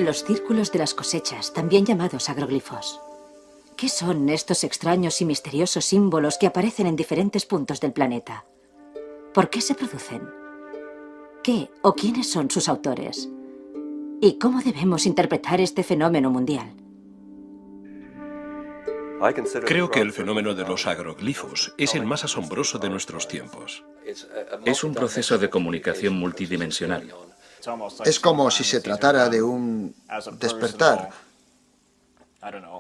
Los círculos de las cosechas, también llamados agroglifos. ¿Qué son estos extraños y misteriosos símbolos que aparecen en diferentes puntos del planeta? ¿Por qué se producen? ¿Qué o quiénes son sus autores? ¿Y cómo debemos interpretar este fenómeno mundial? Creo que el fenómeno de los agroglifos es el más asombroso de nuestros tiempos. Es un proceso de comunicación multidimensional. Es como si se tratara de un despertar,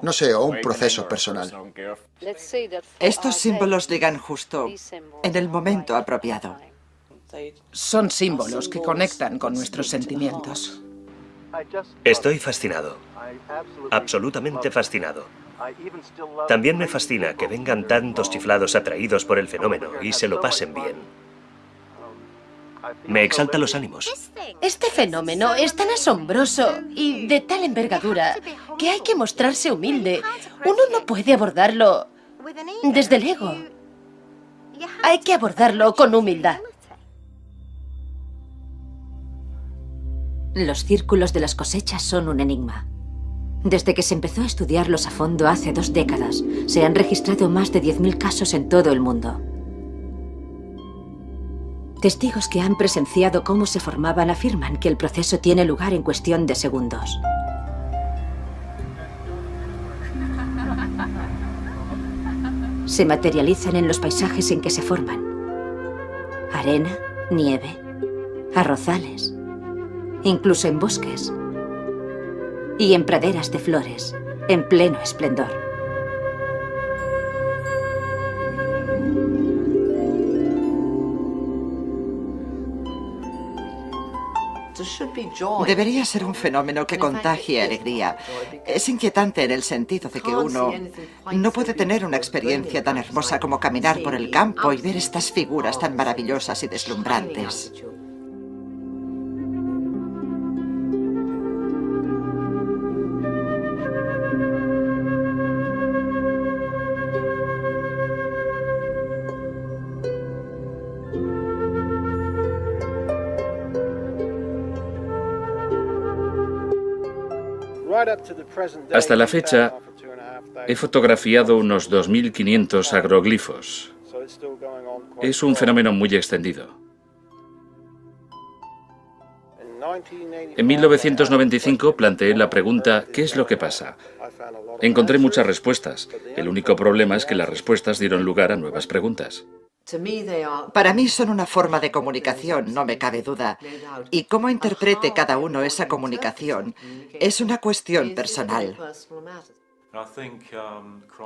no sé, o un proceso personal. Estos símbolos llegan justo en el momento apropiado. Son símbolos que conectan con nuestros sentimientos. Estoy fascinado, absolutamente fascinado. También me fascina que vengan tantos chiflados atraídos por el fenómeno y se lo pasen bien. Me exalta los ánimos. Este fenómeno es tan asombroso y de tal envergadura que hay que mostrarse humilde. Uno no puede abordarlo desde el ego. Hay que abordarlo con humildad. Los círculos de las cosechas son un enigma. Desde que se empezó a estudiarlos a fondo hace 2 décadas, se han registrado más de 10.000 casos en todo el mundo. Testigos que han presenciado cómo se formaban afirman que el proceso tiene lugar en cuestión de segundos. Se materializan en los paisajes en que se forman. Arena, nieve, arrozales, incluso en bosques y en praderas de flores, en pleno esplendor. Debería ser un fenómeno que contagie alegría. Es inquietante en el sentido de que uno no puede tener una experiencia tan hermosa como caminar por el campo y ver estas figuras tan maravillosas y deslumbrantes. Hasta la fecha, he fotografiado unos 2.500 agroglifos. Es un fenómeno muy extendido. En 1995 planteé la pregunta ¿qué es lo que pasa? Encontré muchas respuestas. El único problema es que las respuestas dieron lugar a nuevas preguntas. Para mí son una forma de comunicación, no me cabe duda. Y cómo interprete cada uno esa comunicación es una cuestión personal.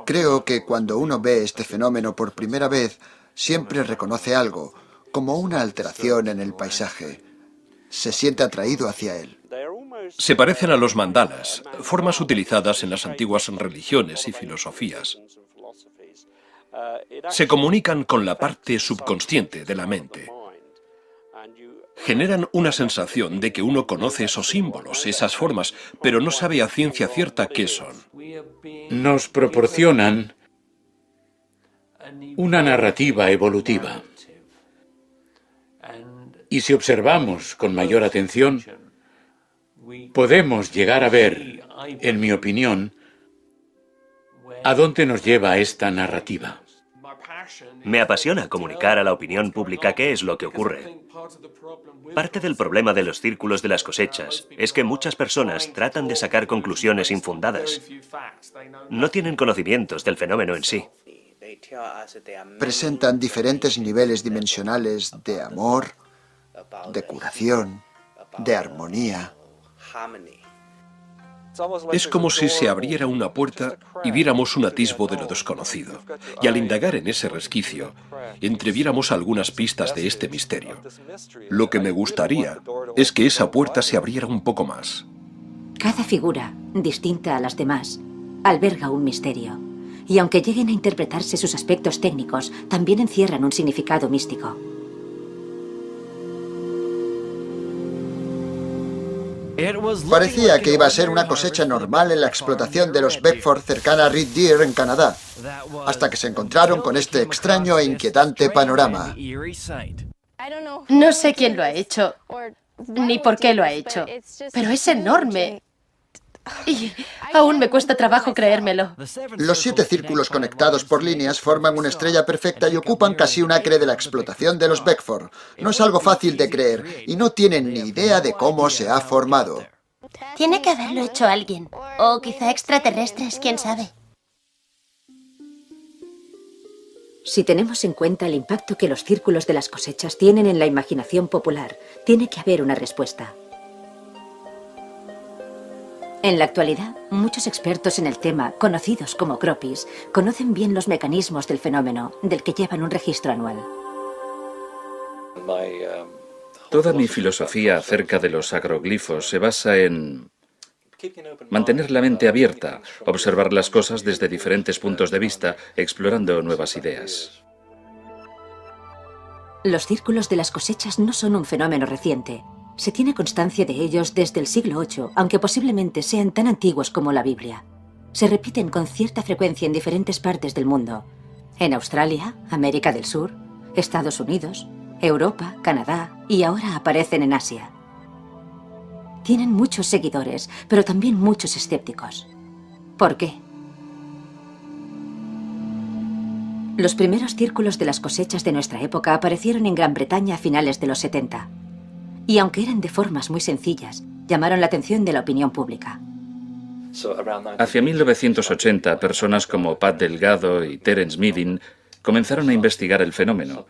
Creo que cuando uno ve este fenómeno por primera vez, siempre reconoce algo, como una alteración en el paisaje. Se siente atraído hacia él. Se parecen a los mandalas, formas utilizadas en las antiguas religiones y filosofías. Se comunican con la parte subconsciente de la mente. Generan una sensación de que uno conoce esos símbolos, esas formas, pero no sabe a ciencia cierta qué son. Nos proporcionan una narrativa evolutiva. Y si observamos con mayor atención, podemos llegar a ver, en mi opinión, a dónde nos lleva esta narrativa. Me apasiona comunicar a la opinión pública qué es lo que ocurre. Parte del problema de los círculos de las cosechas es que muchas personas tratan de sacar conclusiones infundadas. No tienen conocimientos del fenómeno en sí. Presentan diferentes niveles dimensionales de amor, de curación, de armonía. Es como si se abriera una puerta y viéramos un atisbo de lo desconocido. Y al indagar en ese resquicio, entreviéramos algunas pistas de este misterio. Lo que me gustaría es que esa puerta se abriera un poco más. Cada figura, distinta a las demás, alberga un misterio. Y aunque lleguen a interpretarse sus aspectos técnicos, también encierran un significado místico. Parecía que iba a ser una cosecha normal en la explotación de los Beckford cercana a Red Deer, en Canadá, hasta que se encontraron con este extraño e inquietante panorama. No sé quién lo ha hecho, ni por qué lo ha hecho, pero es enorme. Y aún me cuesta trabajo creérmelo. Los 7 círculos conectados por líneas forman una estrella perfecta y ocupan casi un acre de la explotación de los Beckford. No es algo fácil de creer y no tienen ni idea de cómo se ha formado. Tiene que haberlo hecho alguien. O quizá extraterrestres, quién sabe. Si tenemos en cuenta el impacto que los círculos de las cosechas tienen en la imaginación popular, tiene que haber una respuesta. En la actualidad, muchos expertos en el tema, conocidos como croppies, conocen bien los mecanismos del fenómeno, del que llevan un registro anual. Toda mi filosofía acerca de los agroglifos se basa en mantener la mente abierta, observar las cosas desde diferentes puntos de vista, explorando nuevas ideas. Los círculos de las cosechas no son un fenómeno reciente. Se tiene constancia de ellos desde el siglo VIII, aunque posiblemente sean tan antiguos como la Biblia. Se repiten con cierta frecuencia en diferentes partes del mundo. En Australia, América del Sur, Estados Unidos, Europa, Canadá y ahora aparecen en Asia. Tienen muchos seguidores, pero también muchos escépticos. ¿Por qué? Los primeros círculos de las cosechas de nuestra época aparecieron en Gran Bretaña a finales de los 70. Y aunque eran de formas muy sencillas, llamaron la atención de la opinión pública. Hacia 1980, personas como Pat Delgado y Terence Midin comenzaron a investigar el fenómeno,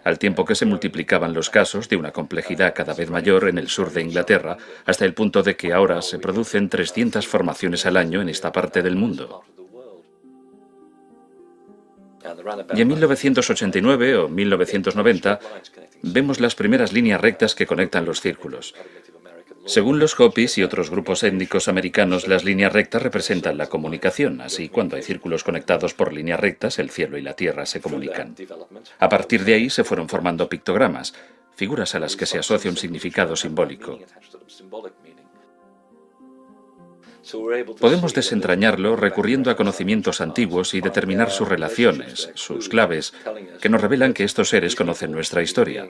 al tiempo que se multiplicaban los casos de una complejidad cada vez mayor en el sur de Inglaterra, hasta el punto de que ahora se producen 300 formaciones al año en esta parte del mundo. Y en 1989 o 1990 vemos las primeras líneas rectas que conectan los círculos. Según los Hopis y otros grupos étnicos americanos, las líneas rectas representan la comunicación. Así, cuando hay círculos conectados por líneas rectas, el cielo y la tierra se comunican. A partir de ahí se fueron formando pictogramas, figuras a las que se asocia un significado simbólico. Podemos desentrañarlo recurriendo a conocimientos antiguos y determinar sus relaciones, sus claves, que nos revelan que estos seres conocen nuestra historia.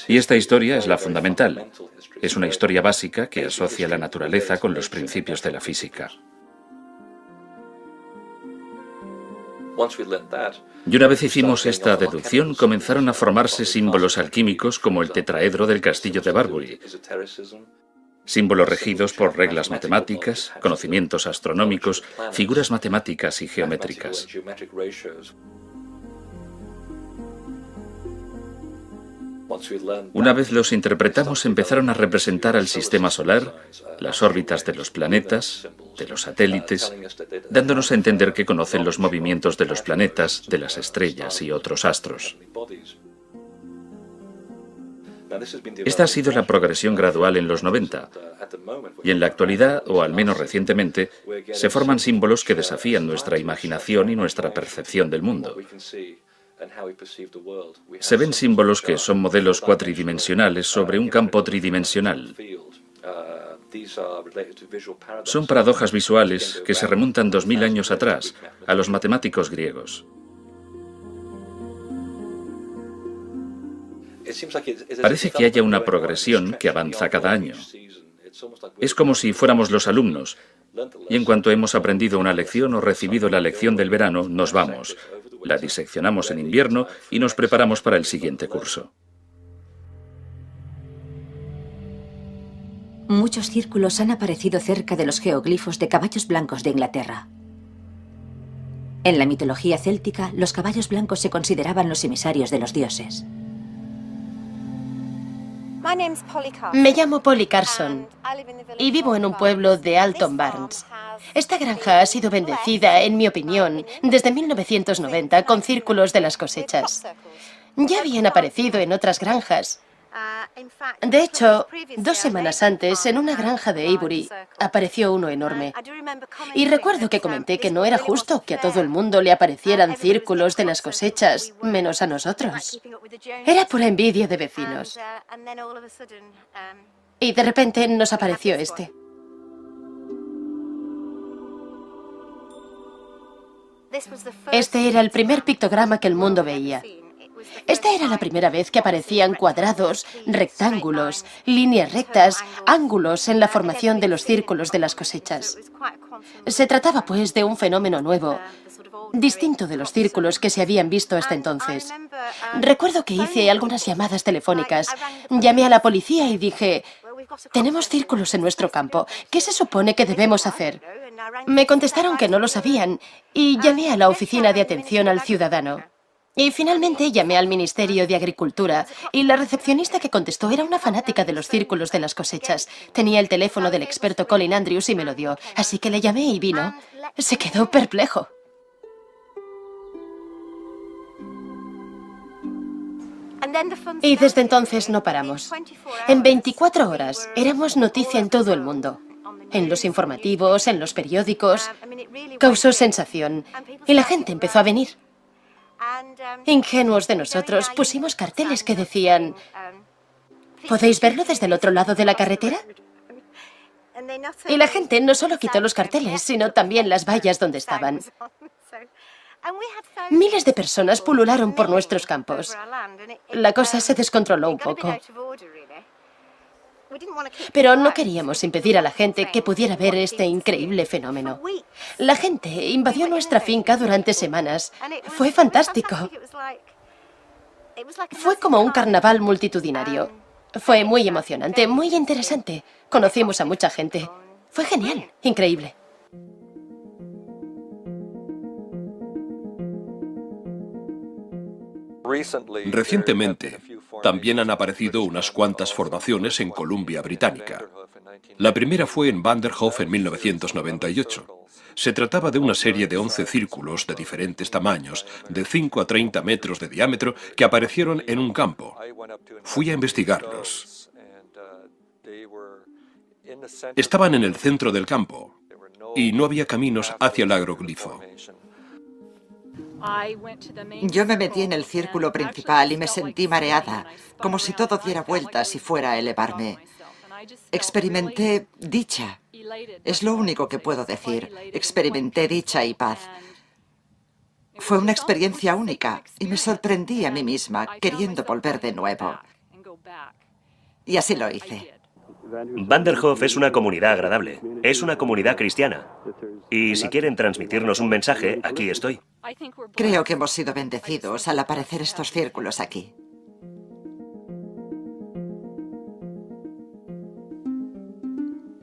Y esta historia es la fundamental. Es una historia básica que asocia la naturaleza con los principios de la física. Y una vez hicimos esta deducción, comenzaron a formarse símbolos alquímicos como el tetraedro del castillo de Barbury. Símbolos regidos por reglas matemáticas, conocimientos astronómicos, figuras matemáticas y geométricas. Una vez los interpretamos, empezaron a representar al sistema solar, las órbitas de los planetas, de los satélites, dándonos a entender que conocen los movimientos de los planetas, de las estrellas y otros astros. Esta ha sido la progresión gradual en los 90, y en la actualidad, o al menos recientemente, se forman símbolos que desafían nuestra imaginación y nuestra percepción del mundo. Se ven símbolos que son modelos cuatridimensionales sobre un campo tridimensional. Son paradojas visuales que se remontan 2000 años atrás, a los matemáticos griegos. Parece que haya una progresión que avanza cada año. Es como si fuéramos los alumnos, y en cuanto hemos aprendido una lección o recibido la lección del verano, nos vamos. La diseccionamos en invierno y nos preparamos para el siguiente curso. Muchos círculos han aparecido cerca de los geoglifos de caballos blancos de Inglaterra. En la mitología céltica, los caballos blancos se consideraban los emisarios de los dioses. Me llamo Polly Carson y vivo en un pueblo de Alton Barnes. Esta granja ha sido bendecida, en mi opinión, desde 1990 con círculos de las cosechas. Ya habían aparecido en otras granjas. De hecho, 2 semanas antes, en una granja de Avebury, apareció uno enorme. Y recuerdo que comenté que no era justo que a todo el mundo le aparecieran círculos de las cosechas, menos a nosotros. Era pura envidia de vecinos. Y de repente nos apareció este. Este era el primer pictograma que el mundo veía. Esta era la primera vez que aparecían cuadrados, rectángulos, líneas rectas, ángulos en la formación de los círculos de las cosechas. Se trataba, pues, de un fenómeno nuevo, distinto de los círculos que se habían visto hasta entonces. Recuerdo que hice algunas llamadas telefónicas. Llamé a la policía y dije: tenemos círculos en nuestro campo. ¿Qué se supone que debemos hacer? Me contestaron que no lo sabían y llamé a la Oficina de Atención al Ciudadano. Y finalmente llamé al Ministerio de Agricultura y la recepcionista que contestó era una fanática de los círculos de las cosechas. Tenía el teléfono del experto Colin Andrews y me lo dio, así que le llamé y vino. Se quedó perplejo. Y desde entonces no paramos. En 24 horas éramos noticia en todo el mundo. En los informativos, en los periódicos. Causó sensación. Y la gente empezó a venir. Ingenuos de nosotros, pusimos carteles que decían: ¿podéis verlo desde el otro lado de la carretera? Y la gente no solo quitó los carteles, sino también las vallas donde estaban. Miles de personas pulularon por nuestros campos. La cosa se descontroló un poco. Pero no queríamos impedir a la gente que pudiera ver este increíble fenómeno. La gente invadió nuestra finca durante semanas. Fue fantástico. Fue como un carnaval multitudinario. Fue muy emocionante, muy interesante. Conocimos a mucha gente. Fue genial, increíble. Recientemente, también han aparecido unas cuantas formaciones en Columbia Británica. La primera fue en Vanderhoef en 1998. Se trataba de una serie de 11 círculos de diferentes tamaños, de 5 a 30 metros de diámetro, que aparecieron en un campo. Fui a investigarlos. Estaban en el centro del campo y no había caminos hacia el agroglifo. Yo me metí en el círculo principal y me sentí mareada, como si todo diera vueltas y fuera a elevarme. Experimenté dicha. Es lo único que puedo decir. Experimenté dicha y paz. Fue una experiencia única y me sorprendí a mí misma queriendo volver de nuevo. Y así lo hice. Vanderhoef es una comunidad agradable. Es una comunidad cristiana. Y si quieren transmitirnos un mensaje, aquí estoy. Creo que hemos sido bendecidos al aparecer estos círculos aquí.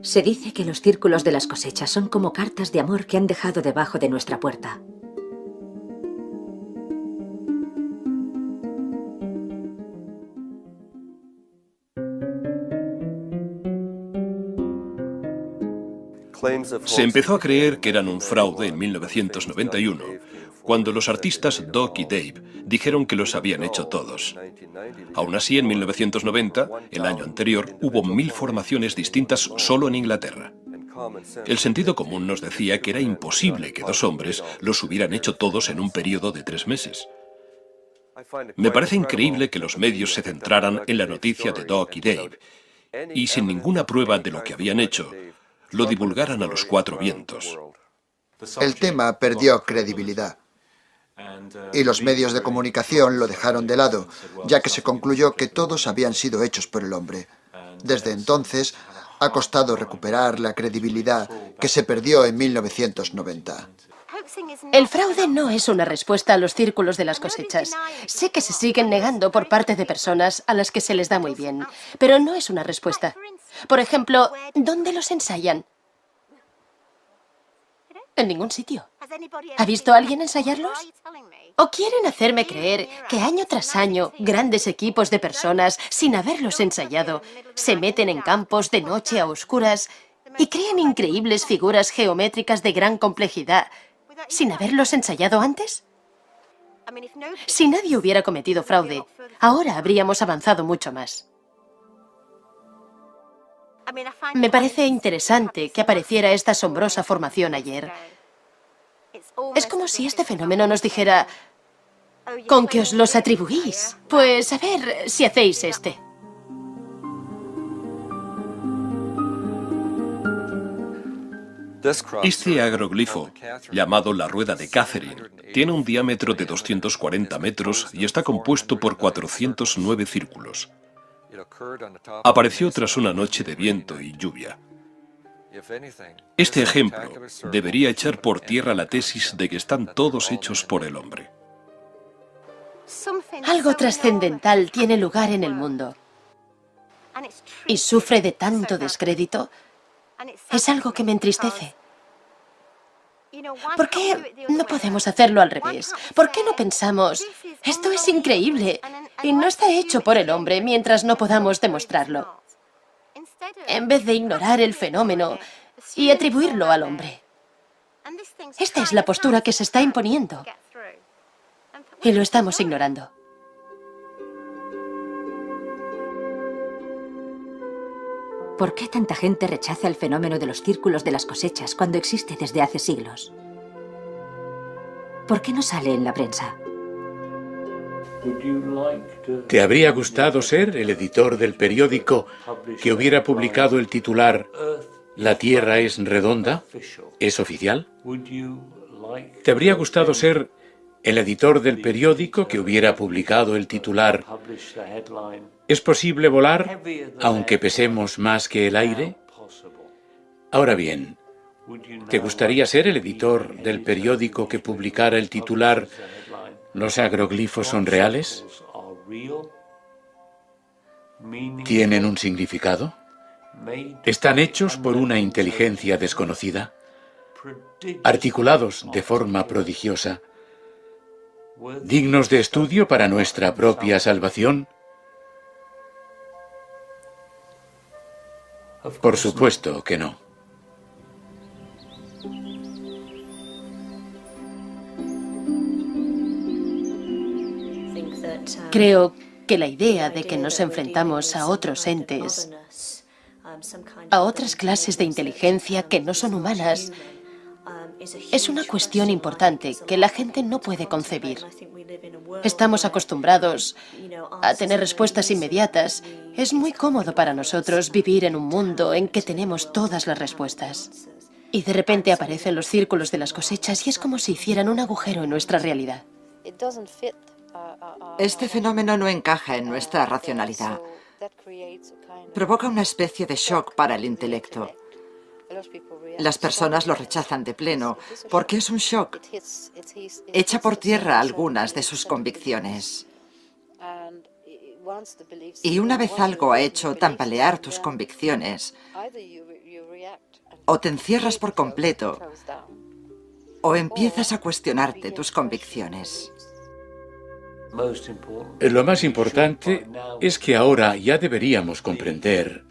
Se dice que los círculos de las cosechas son como cartas de amor que han dejado debajo de nuestra puerta. Se empezó a creer que eran un fraude en 1991, cuando los artistas Doc y Dave dijeron que los habían hecho todos. Aún así, en 1990, el año anterior, hubo 1000 formaciones distintas solo en Inglaterra. El sentido común nos decía que era imposible que 2 hombres los hubieran hecho todos en un periodo de 3 meses. Me parece increíble que los medios se centraran en la noticia de Doc y Dave, y sin ninguna prueba de lo que habían hecho, lo divulgaran a los 4 vientos. El tema perdió credibilidad. Y los medios de comunicación lo dejaron de lado, ya que se concluyó que todos habían sido hechos por el hombre. Desde entonces, ha costado recuperar la credibilidad que se perdió en 1990. El fraude no es una respuesta a los círculos de las cosechas. Sé que se siguen negando por parte de personas a las que se les da muy bien, pero no es una respuesta. Por ejemplo, ¿dónde los ensayan? En ningún sitio. ¿Ha visto a alguien ensayarlos? ¿O quieren hacerme creer que año tras año grandes equipos de personas, sin haberlos ensayado, se meten en campos de noche a oscuras y crean increíbles figuras geométricas de gran complejidad, sin haberlos ensayado antes? Si nadie hubiera cometido fraude, ahora habríamos avanzado mucho más. Me parece interesante que apareciera esta asombrosa formación ayer. Es como si este fenómeno nos dijera: ¿con qué os los atribuís? Pues a ver si hacéis este. Este agroglifo, llamado la rueda de Catherine, tiene un diámetro de 240 metros y está compuesto por 409 círculos. Apareció tras una noche de viento y lluvia. Este ejemplo debería echar por tierra la tesis de que están todos hechos por el hombre. Algo trascendental tiene lugar en el mundo y sufre de tanto descrédito. Es algo que me entristece. ¿Por qué no podemos hacerlo al revés? ¿Por qué no pensamos, esto es increíble y no está hecho por el hombre mientras no podamos demostrarlo? En vez de ignorar el fenómeno y atribuirlo al hombre. Esta es la postura que se está imponiendo. Y lo estamos ignorando. ¿Por qué tanta gente rechaza el fenómeno de los círculos de las cosechas cuando existe desde hace siglos? ¿Por qué no sale en la prensa? ¿Te habría gustado ser el editor del periódico que hubiera publicado el titular «La Tierra es redonda»? ¿Es oficial? ¿Te habría gustado ser el editor del periódico que hubiera publicado el titular «¿Es posible volar aunque pesemos más que el aire»? Ahora bien, ¿te gustaría ser el editor del periódico que publicara el titular «¿Los agroglifos son reales»? ¿Tienen un significado? ¿Están hechos por una inteligencia desconocida? ¿Articulados de forma prodigiosa? ¿Dignos de estudio para nuestra propia salvación? Por supuesto que no. Creo que la idea de que nos enfrentamos a otros entes, a otras clases de inteligencia que no son humanas, es una cuestión importante que la gente no puede concebir. Estamos acostumbrados a tener respuestas inmediatas. Es muy cómodo para nosotros vivir en un mundo en que tenemos todas las respuestas. Y de repente aparecen los círculos de las cosechas y es como si hicieran un agujero en nuestra realidad. Este fenómeno no encaja en nuestra racionalidad. Provoca una especie de shock para el intelecto. Las personas lo rechazan de pleno porque es un shock. Echa por tierra algunas de sus convicciones. Y una vez algo ha hecho tambalear tus convicciones, o te encierras por completo, o empiezas a cuestionarte tus convicciones. Lo más importante es que ahora ya deberíamos comprender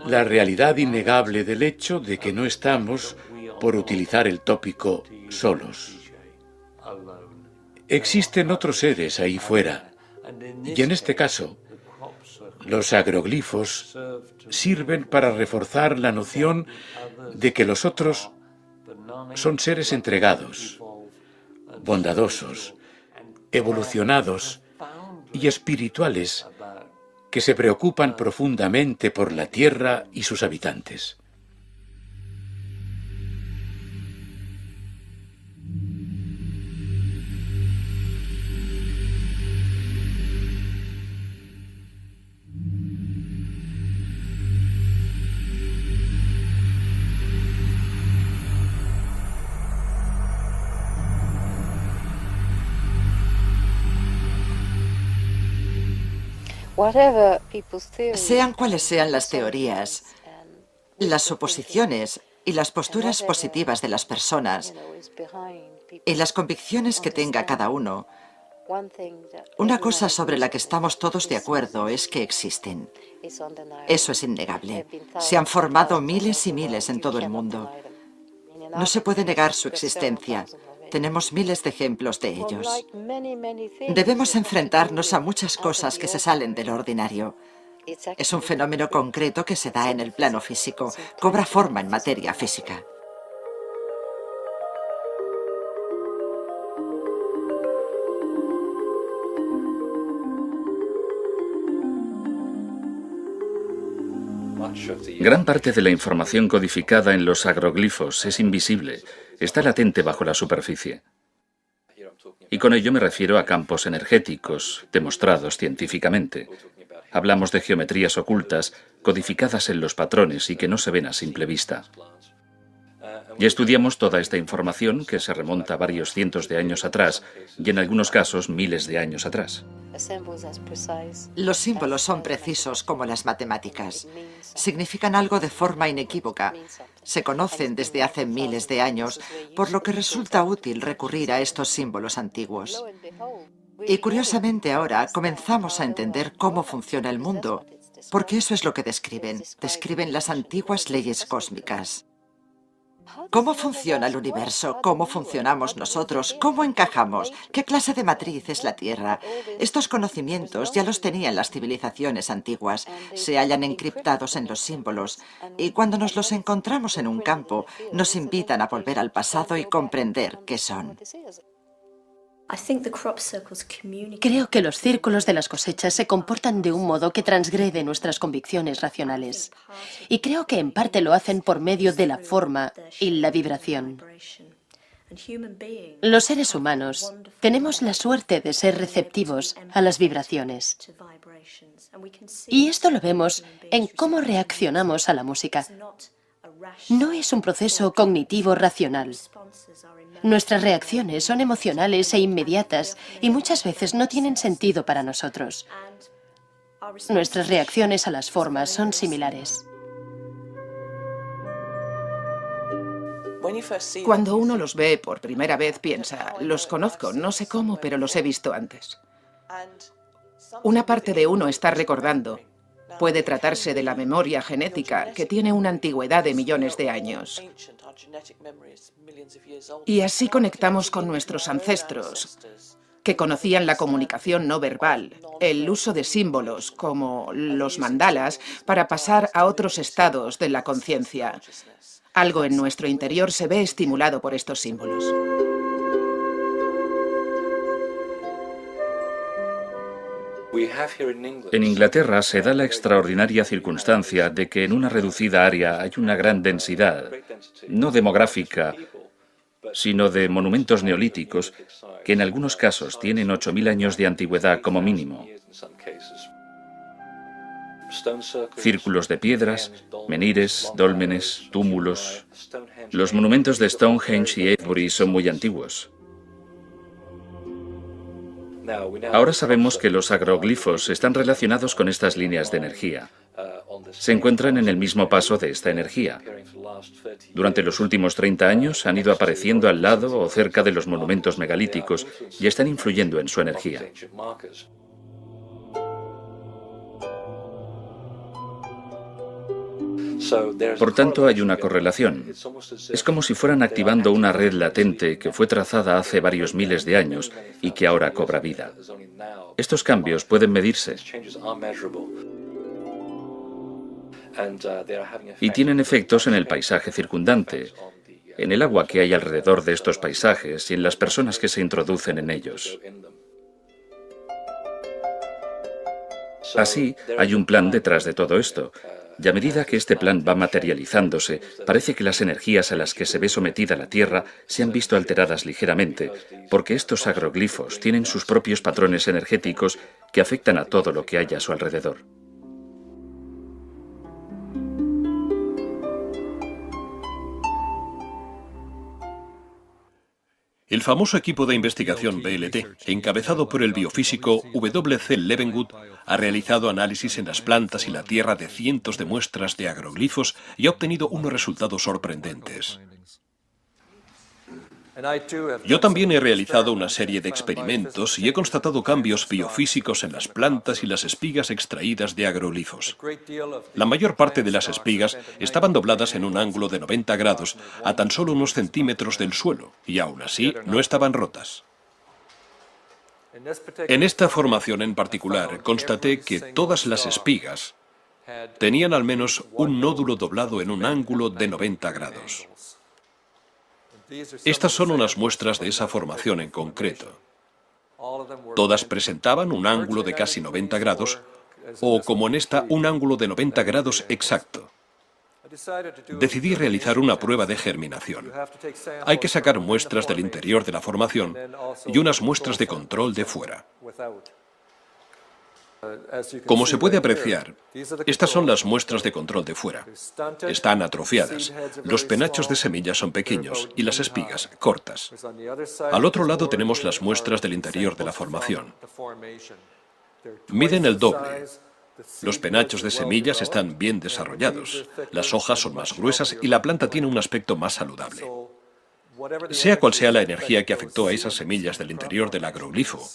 la realidad innegable del hecho de que no estamos, por utilizar el tópico, solos. Existen otros seres ahí fuera, y en este caso, los agroglifos sirven para reforzar la noción de que los otros son seres entregados, bondadosos, evolucionados y espirituales que se preocupan profundamente por la Tierra y sus habitantes. Sean cuales sean las teorías, las suposiciones y las posturas positivas de las personas y las convicciones que tenga cada uno, una cosa sobre la que estamos todos de acuerdo es que existen. Eso es innegable. Se han formado miles y miles en todo el mundo. No se puede negar su existencia. Tenemos miles de ejemplos de ellos. Debemos enfrentarnos a muchas cosas que se salen del ordinario. Es un fenómeno concreto que se da en el plano físico, cobra forma en materia física. Gran parte de la información codificada en los agroglifos es invisible, está latente bajo la superficie. Y con ello me refiero a campos energéticos, demostrados científicamente. Hablamos de geometrías ocultas, codificadas en los patrones y que no se ven a simple vista. Y estudiamos toda esta información que se remonta a varios cientos de años atrás y en algunos casos miles de años atrás. Los símbolos son precisos como las matemáticas. Significan algo de forma inequívoca. Se conocen desde hace miles de años, por lo que resulta útil recurrir a estos símbolos antiguos. Y curiosamente ahora comenzamos a entender cómo funciona el mundo, porque eso es lo que describen. Describen las antiguas leyes cósmicas. ¿Cómo funciona el universo? ¿Cómo funcionamos nosotros? ¿Cómo encajamos? ¿Qué clase de matriz es la Tierra? Estos conocimientos ya los tenían las civilizaciones antiguas, se hallan encriptados en los símbolos, y cuando nos los encontramos en un campo, nos invitan a volver al pasado y comprender qué son. Creo que los círculos de las cosechas se comportan de un modo que transgrede nuestras convicciones racionales. Y creo que en parte lo hacen por medio de la forma y la vibración. Los seres humanos tenemos la suerte de ser receptivos a las vibraciones. Y esto lo vemos en cómo reaccionamos a la música. No es un proceso cognitivo racional. Nuestras reacciones son emocionales e inmediatas y muchas veces no tienen sentido para nosotros. Nuestras reacciones a las formas son similares. Cuando uno los ve por primera vez piensa, los conozco, no sé cómo, pero los he visto antes. Una parte de uno está recordando. Puede tratarse de la memoria genética, que tiene una antigüedad de millones de años. Y así conectamos con nuestros ancestros, que conocían la comunicación no verbal, el uso de símbolos, como los mandalas, para pasar a otros estados de la conciencia. Algo en nuestro interior se ve estimulado por estos símbolos. En Inglaterra se da la extraordinaria circunstancia de que en una reducida área hay una gran densidad, no demográfica, sino de monumentos neolíticos que en algunos casos tienen 8.000 años de antigüedad como mínimo. Círculos de piedras, menhires, dólmenes, túmulos. Los monumentos de Stonehenge y Avebury son muy antiguos. Ahora sabemos que los agroglifos están relacionados con estas líneas de energía. Se encuentran en el mismo paso de esta energía. Durante los últimos 30 años han ido apareciendo al lado o cerca de los monumentos megalíticos y están influyendo en su energía. Por tanto, hay una correlación. Es como si fueran activando una red latente que fue trazada hace varios miles de años y que ahora cobra vida. Estos cambios pueden medirse y tienen efectos en el paisaje circundante, en el agua que hay alrededor de estos paisajes y en las personas que se introducen en ellos. Así, hay un plan detrás de todo esto. Y a medida que este plan va materializándose, parece que las energías a las que se ve sometida la Tierra se han visto alteradas ligeramente, porque estos agroglifos tienen sus propios patrones energéticos que afectan a todo lo que hay a su alrededor. El famoso equipo de investigación BLT, encabezado por el biofísico W.C. Leavengood, ha realizado análisis en las plantas y la tierra de cientos de muestras de agroglifos y ha obtenido unos resultados sorprendentes. Yo también he realizado una serie de experimentos y he constatado cambios biofísicos en las plantas y las espigas extraídas de agroglifos. La mayor parte de las espigas estaban dobladas en un ángulo de 90 grados a tan solo unos centímetros del suelo y aún así no estaban rotas. En esta formación en particular constaté que todas las espigas tenían al menos un nódulo doblado en un ángulo de 90 grados. Estas son unas muestras de esa formación en concreto. Todas presentaban un ángulo de casi 90 grados, o como en esta, un ángulo de 90 grados exacto. Decidí realizar una prueba de germinación. Hay que sacar muestras del interior de la formación y unas muestras de control de fuera. Como se puede apreciar, estas son las muestras de control de fuera. Están atrofiadas. Los penachos de semillas son pequeños y las espigas cortas. Al otro lado tenemos las muestras del interior de la formación. Miden el doble. Los penachos de semillas están bien desarrollados, las hojas son más gruesas y la planta tiene un aspecto más saludable. Sea cual sea la energía que afectó a esas semillas del interior del agroglifo,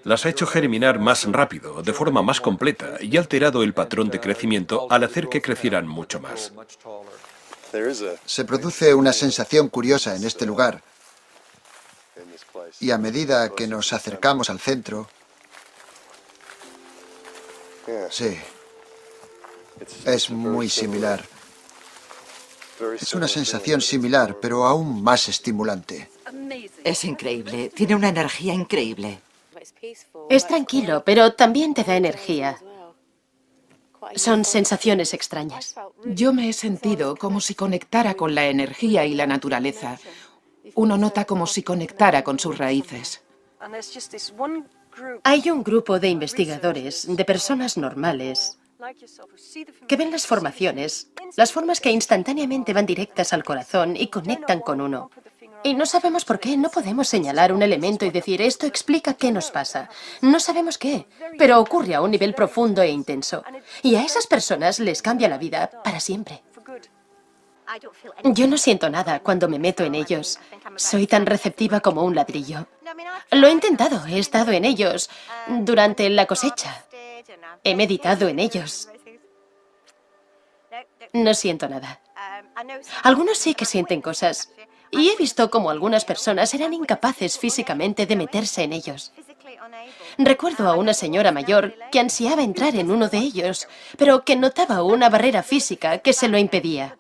las ha hecho germinar más rápido, de forma más completa, y ha alterado el patrón de crecimiento al hacer que crecieran mucho más. Se produce una sensación curiosa en este lugar, y a medida que nos acercamos al centro, sí, es muy similar. Es una sensación similar, pero aún más estimulante. Es increíble, tiene una energía increíble. Es tranquilo, pero también te da energía. Son sensaciones extrañas. Yo me he sentido como si conectara con la energía y la naturaleza. Uno nota como si conectara con sus raíces. Hay un grupo de investigadores, de personas normales, que ven las formaciones, las formas que instantáneamente van directas al corazón y conectan con uno. Y no sabemos por qué, no podemos señalar un elemento y decir, esto explica qué nos pasa. No sabemos qué, pero ocurre a un nivel profundo e intenso. Y a esas personas les cambia la vida para siempre. Yo no siento nada cuando me meto en ellos. Soy tan receptiva como un ladrillo. Lo he intentado, he estado en ellos durante la cosecha. He meditado en ellos. No siento nada. Algunos sí que sienten cosas. Y he visto cómo algunas personas eran incapaces físicamente de meterse en ellos. Recuerdo a una señora mayor que ansiaba entrar en uno de ellos, pero que notaba una barrera física que se lo impedía.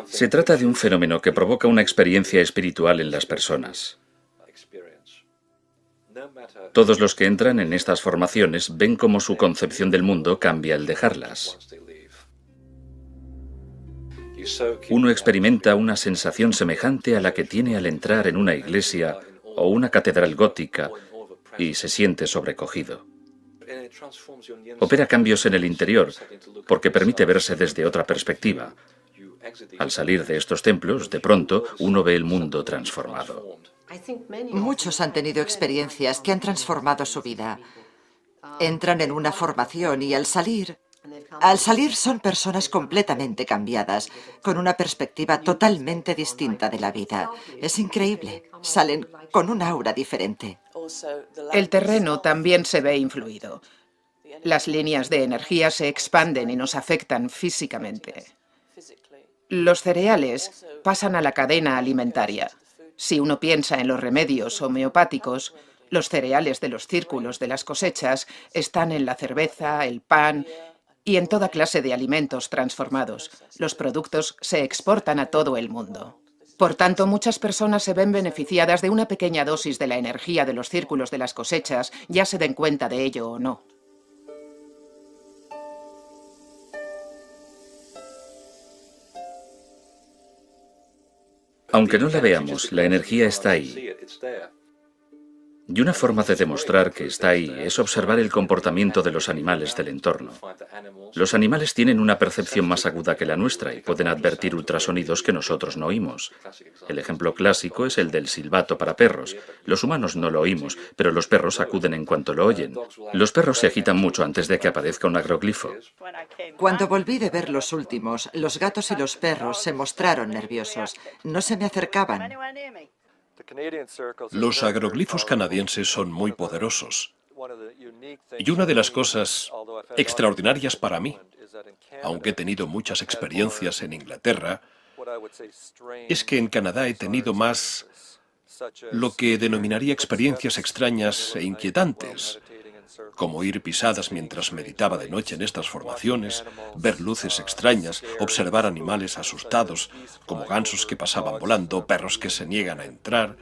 Se trata de un fenómeno que provoca una experiencia espiritual en las personas. Todos los que entran en estas formaciones ven cómo su concepción del mundo cambia al dejarlas. Uno experimenta una sensación semejante a la que tiene al entrar en una iglesia o una catedral gótica y se siente sobrecogido. Opera cambios en el interior porque permite verse desde otra perspectiva. Al salir de estos templos, de pronto, uno ve el mundo transformado. Muchos han tenido experiencias que han transformado su vida. Entran en una formación y al salir son personas completamente cambiadas, con una perspectiva totalmente distinta de la vida. Es increíble. Salen con un aura diferente. El terreno también se ve influido. Las líneas de energía se expanden y nos afectan físicamente. Los cereales pasan a la cadena alimentaria. Si uno piensa en los remedios homeopáticos, los cereales de los círculos de las cosechas están en la cerveza, el pan y en toda clase de alimentos transformados. Los productos se exportan a todo el mundo. Por tanto, muchas personas se ven beneficiadas de una pequeña dosis de la energía de los círculos de las cosechas, ya se den cuenta de ello o no. Aunque no la veamos, la energía está ahí. Y una forma de demostrar que está ahí es observar el comportamiento de los animales del entorno. Los animales tienen una percepción más aguda que la nuestra y pueden advertir ultrasonidos que nosotros no oímos. El ejemplo clásico es el del silbato para perros. Los humanos no lo oímos, pero los perros acuden en cuanto lo oyen. Los perros se agitan mucho antes de que aparezca un agroglifo. Cuando volví de ver los últimos, los gatos y los perros se mostraron nerviosos. No se me acercaban. Los agroglifos canadienses son muy poderosos. Y una de las cosas extraordinarias para mí, aunque he tenido muchas experiencias en Inglaterra, es que en Canadá he tenido más lo que denominaría experiencias extrañas e inquietantes, como oír pisadas mientras meditaba de noche en estas formaciones, ver luces extrañas, observar animales asustados, como gansos que pasaban volando, perros que se niegan a entrar.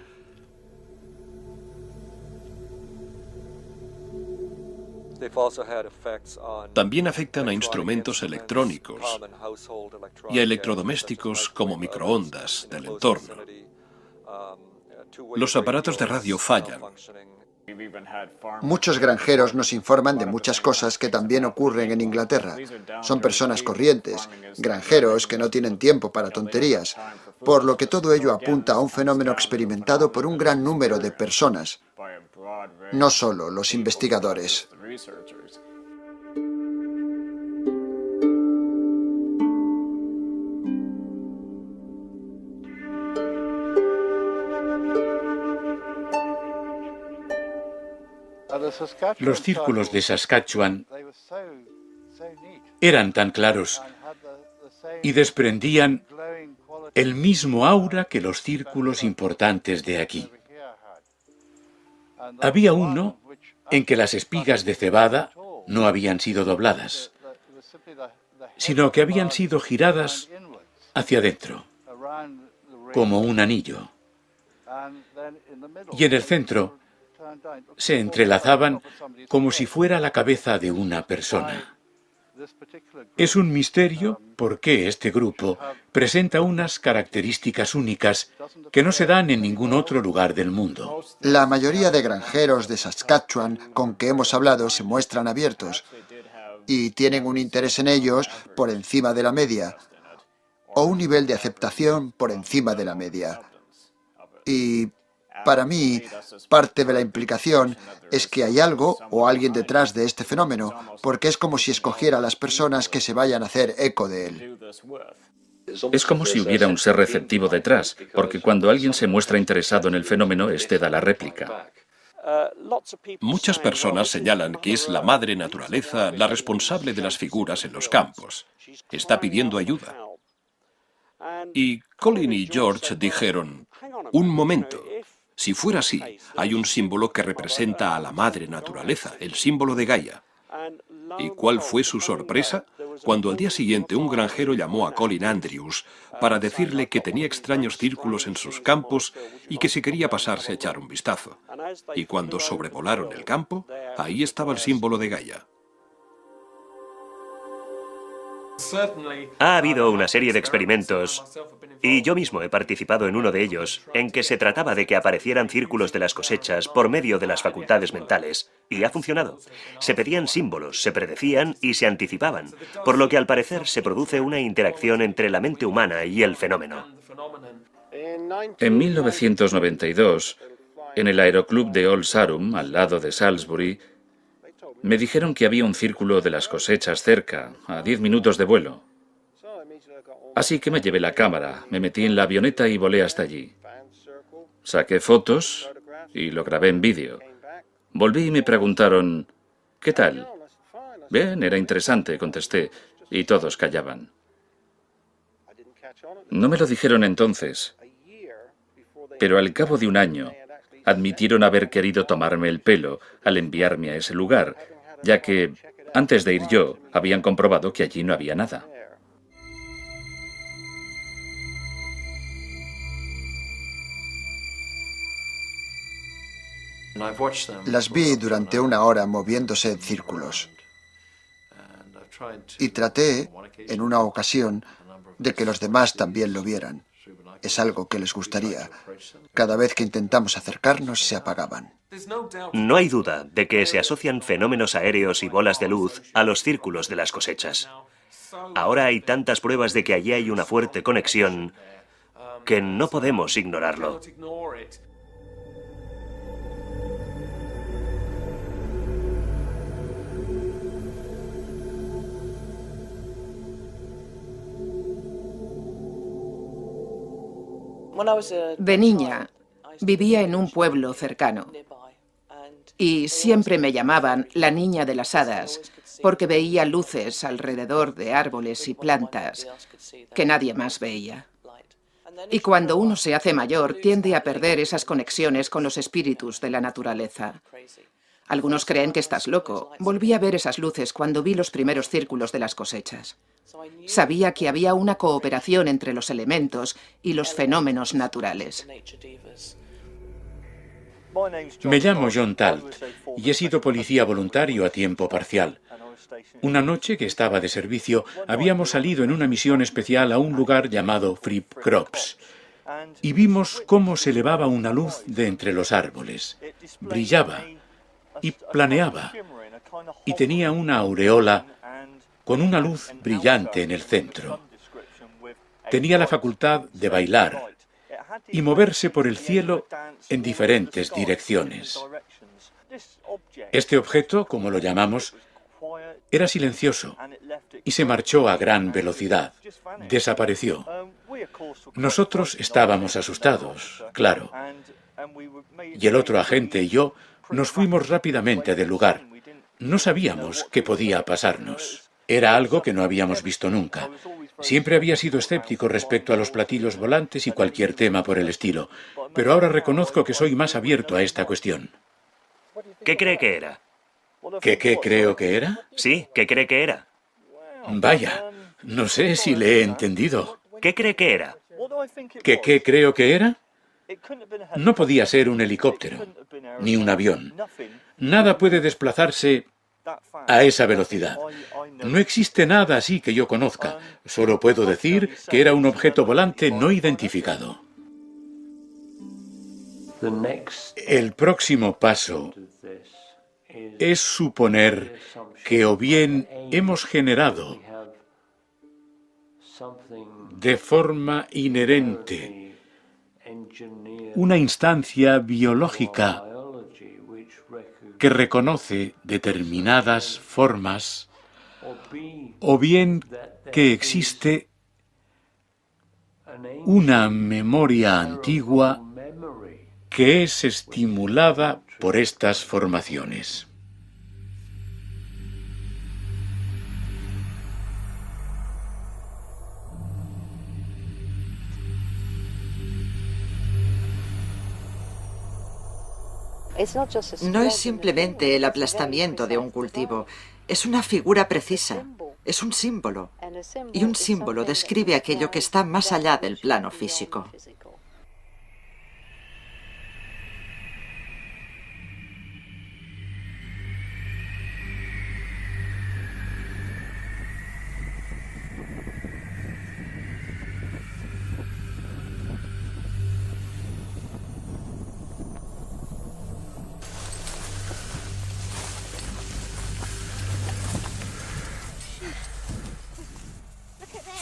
También afectan a instrumentos electrónicos y a electrodomésticos como microondas del entorno. Los aparatos de radio fallan. Muchos granjeros nos informan de muchas cosas que también ocurren en Inglaterra. Son personas corrientes, granjeros que no tienen tiempo para tonterías, por lo que todo ello apunta a un fenómeno experimentado por un gran número de personas, no solo los investigadores. Los círculos de Saskatchewan eran tan claros y desprendían el mismo aura que los círculos importantes de aquí. Había uno en que las espigas de cebada no habían sido dobladas, sino que habían sido giradas hacia adentro, como un anillo. Y en el centro se entrelazaban como si fuera la cabeza de una persona. Es un misterio por qué este grupo presenta unas características únicas que no se dan en ningún otro lugar del mundo. La mayoría de granjeros de Saskatchewan con que hemos hablado se muestran abiertos y tienen un interés en ellos por encima de la media, o un nivel de aceptación por encima de la media. Y para mí, parte de la implicación es que hay algo o alguien detrás de este fenómeno, porque es como si escogiera a las personas que se vayan a hacer eco de él. Es como si hubiera un ser receptivo detrás, porque cuando alguien se muestra interesado en el fenómeno, este da la réplica. Muchas personas señalan que es la madre naturaleza la responsable de las figuras en los campos. Está pidiendo ayuda. Y Colin y George dijeron, un momento. Si fuera así, hay un símbolo que representa a la madre naturaleza, el símbolo de Gaia. ¿Y cuál fue su sorpresa? Cuando al día siguiente un granjero llamó a Colin Andrews para decirle que tenía extraños círculos en sus campos y que si quería pasarse a echar un vistazo. Y cuando sobrevolaron el campo, ahí estaba el símbolo de Gaia. Ha habido una serie de experimentos, y yo mismo he participado en uno de ellos, en que se trataba de que aparecieran círculos de las cosechas por medio de las facultades mentales, y ha funcionado. Se pedían símbolos, se predecían y se anticipaban, por lo que al parecer se produce una interacción entre la mente humana y el fenómeno. En 1992, en el aeroclub de Old Sarum, al lado de Salisbury, me dijeron que había un círculo de las cosechas cerca, a 10 minutos de vuelo. Así que me llevé la cámara, me metí en la avioneta y volé hasta allí. Saqué fotos y lo grabé en vídeo. Volví y me preguntaron, ¿qué tal? Bien, era interesante, contesté, y todos callaban. No me lo dijeron entonces, pero al cabo de un año admitieron haber querido tomarme el pelo al enviarme a ese lugar, ya que, antes de ir yo, habían comprobado que allí no había nada. Las vi durante una hora moviéndose en círculos. Y traté, en una ocasión, de que los demás también lo vieran. Es algo que les gustaría. Cada vez que intentamos acercarnos, se apagaban. No hay duda de que se asocian fenómenos aéreos y bolas de luz a los círculos de las cosechas. Ahora hay tantas pruebas de que allí hay una fuerte conexión que no podemos ignorarlo. De niña, vivía en un pueblo cercano y siempre me llamaban la niña de las hadas porque veía luces alrededor de árboles y plantas que nadie más veía. Y cuando uno se hace mayor, tiende a perder esas conexiones con los espíritus de la naturaleza. Algunos creen que estás loco. Volví a ver esas luces cuando vi los primeros círculos de las cosechas. Sabía que había una cooperación entre los elementos y los fenómenos naturales. Me llamo John Talt y he sido policía voluntario a tiempo parcial. Una noche que estaba de servicio, habíamos salido en una misión especial a un lugar llamado Fripp Crops y vimos cómo se elevaba una luz de entre los árboles. Brillaba y planeaba y tenía una aureola con una luz brillante en el centro. Tenía la facultad de bailar y moverse por el cielo en diferentes direcciones. Este objeto, como lo llamamos, era silencioso y se marchó a gran velocidad. Desapareció. Nosotros estábamos asustados, claro. Y el otro agente y yo nos fuimos rápidamente del lugar. No sabíamos qué podía pasarnos. Era algo que no habíamos visto nunca. Siempre había sido escéptico respecto a los platillos volantes y cualquier tema por el estilo, pero ahora reconozco que soy más abierto a esta cuestión. ¿Qué cree que era? ¿Qué creo que era? Sí, ¿qué cree que era? Vaya, no sé si le he entendido. ¿Qué cree que era? ¿Qué creo que era? No podía ser un helicóptero, ni un avión. Nada puede desplazarse a esa velocidad. No existe nada así que yo conozca. Solo puedo decir que era un objeto volante no identificado. El próximo paso es suponer que o bien hemos generado de forma inherente una instancia biológica que reconoce determinadas formas, o bien que existe una memoria antigua que es estimulada por estas formaciones. No es simplemente el aplastamiento de un cultivo, es una figura precisa, es un símbolo. Y un símbolo describe aquello que está más allá del plano físico.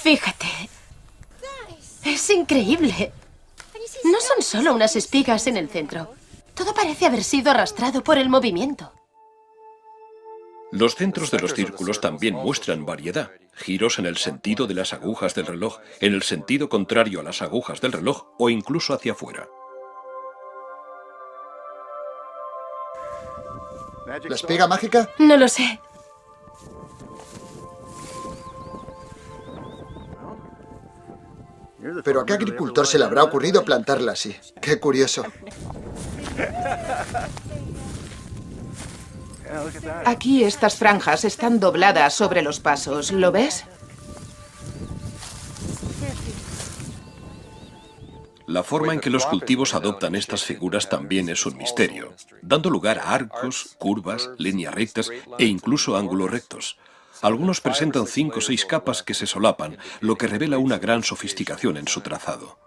Fíjate. Es increíble. No son solo unas espigas en el centro. Todo parece haber sido arrastrado por el movimiento. Los centros de los círculos también muestran variedad. Giros en el sentido de las agujas del reloj, en el sentido contrario a las agujas del reloj o incluso hacia afuera. ¿La espiga mágica? No lo sé. ¿Pero a qué agricultor se le habrá ocurrido plantarla así? ¡Qué curioso! Aquí estas franjas están dobladas sobre los pasos, ¿lo ves? La forma en que los cultivos adoptan estas figuras también es un misterio, dando lugar a arcos, curvas, líneas rectas e incluso ángulos rectos. Algunos presentan 5 o 6 capas que se solapan, lo que revela una gran sofisticación en su trazado.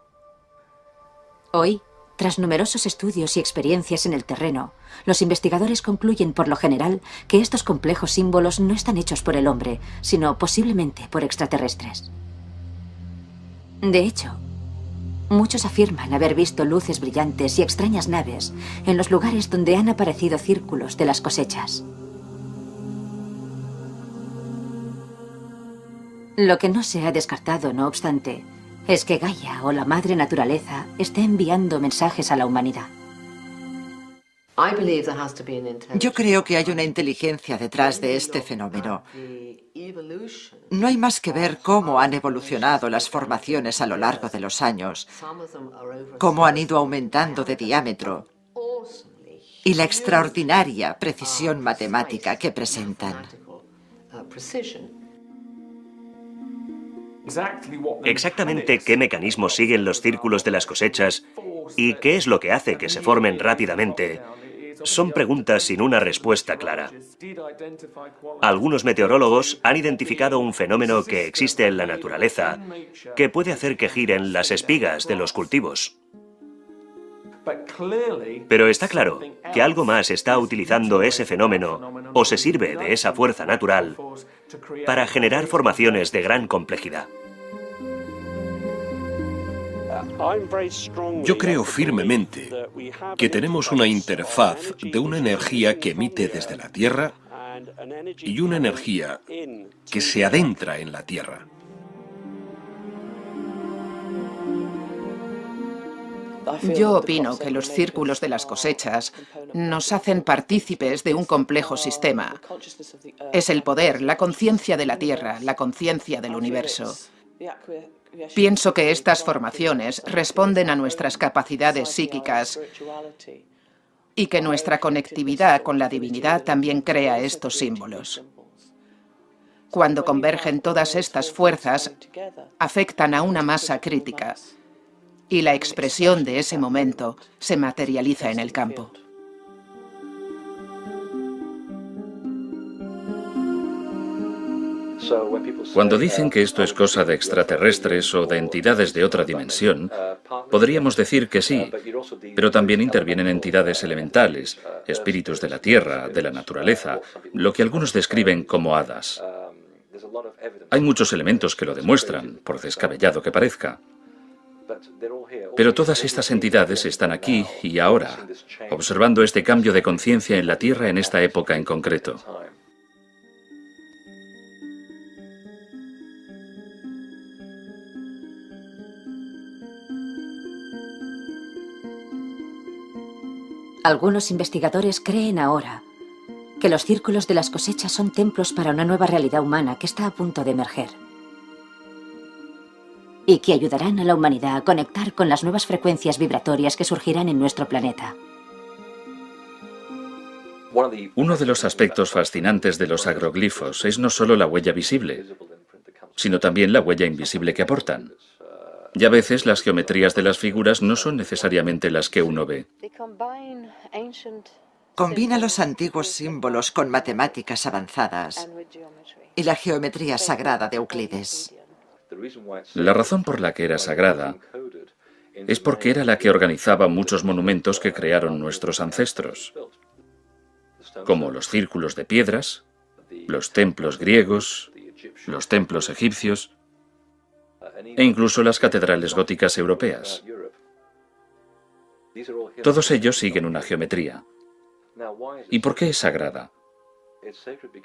Hoy, tras numerosos estudios y experiencias en el terreno, los investigadores concluyen por lo general que estos complejos símbolos no están hechos por el hombre, sino posiblemente por extraterrestres. De hecho, muchos afirman haber visto luces brillantes y extrañas naves en los lugares donde han aparecido círculos de las cosechas. Lo que no se ha descartado, no obstante, es que Gaia o la madre naturaleza esté enviando mensajes a la humanidad. Yo creo que hay una inteligencia detrás de este fenómeno. No hay más que ver cómo han evolucionado las formaciones a lo largo de los años, cómo han ido aumentando de diámetro y la extraordinaria precisión matemática que presentan. Exactamente qué mecanismos siguen los círculos de las cosechas y qué es lo que hace que se formen rápidamente son preguntas sin una respuesta clara. Algunos meteorólogos han identificado un fenómeno que existe en la naturaleza que puede hacer que giren las espigas de los cultivos. Pero está claro que algo más está utilizando ese fenómeno o se sirve de esa fuerza natural para generar formaciones de gran complejidad. Yo creo firmemente que tenemos una interfaz de una energía que emite desde la Tierra y una energía que se adentra en la Tierra. Yo opino que los círculos de las cosechas nos hacen partícipes de un complejo sistema. Es el poder, la conciencia de la Tierra, la conciencia del universo. Pienso que estas formaciones responden a nuestras capacidades psíquicas y que nuestra conectividad con la divinidad también crea estos símbolos. Cuando convergen todas estas fuerzas, afectan a una masa crítica y la expresión de ese momento se materializa en el campo. Cuando dicen que esto es cosa de extraterrestres o de entidades de otra dimensión, podríamos decir que sí, pero también intervienen entidades elementales, espíritus de la tierra, de la naturaleza, lo que algunos describen como hadas. Hay muchos elementos que lo demuestran, por descabellado que parezca. Pero todas estas entidades están aquí y ahora, observando este cambio de conciencia en la Tierra en esta época en concreto. Algunos investigadores creen ahora que los círculos de las cosechas son templos para una nueva realidad humana que está a punto de emerger y que ayudarán a la humanidad a conectar con las nuevas frecuencias vibratorias que surgirán en nuestro planeta. Uno de los aspectos fascinantes de los agroglifos es no solo la huella visible, sino también la huella invisible que aportan. Y a veces las geometrías de las figuras no son necesariamente las que uno ve. Combina los antiguos símbolos con matemáticas avanzadas y la geometría sagrada de Euclides. La razón por la que era sagrada es porque era la que organizaba muchos monumentos que crearon nuestros ancestros, como los círculos de piedras, los templos griegos, los templos egipcios e incluso las catedrales góticas europeas. Todos ellos siguen una geometría. ¿Y por qué es sagrada?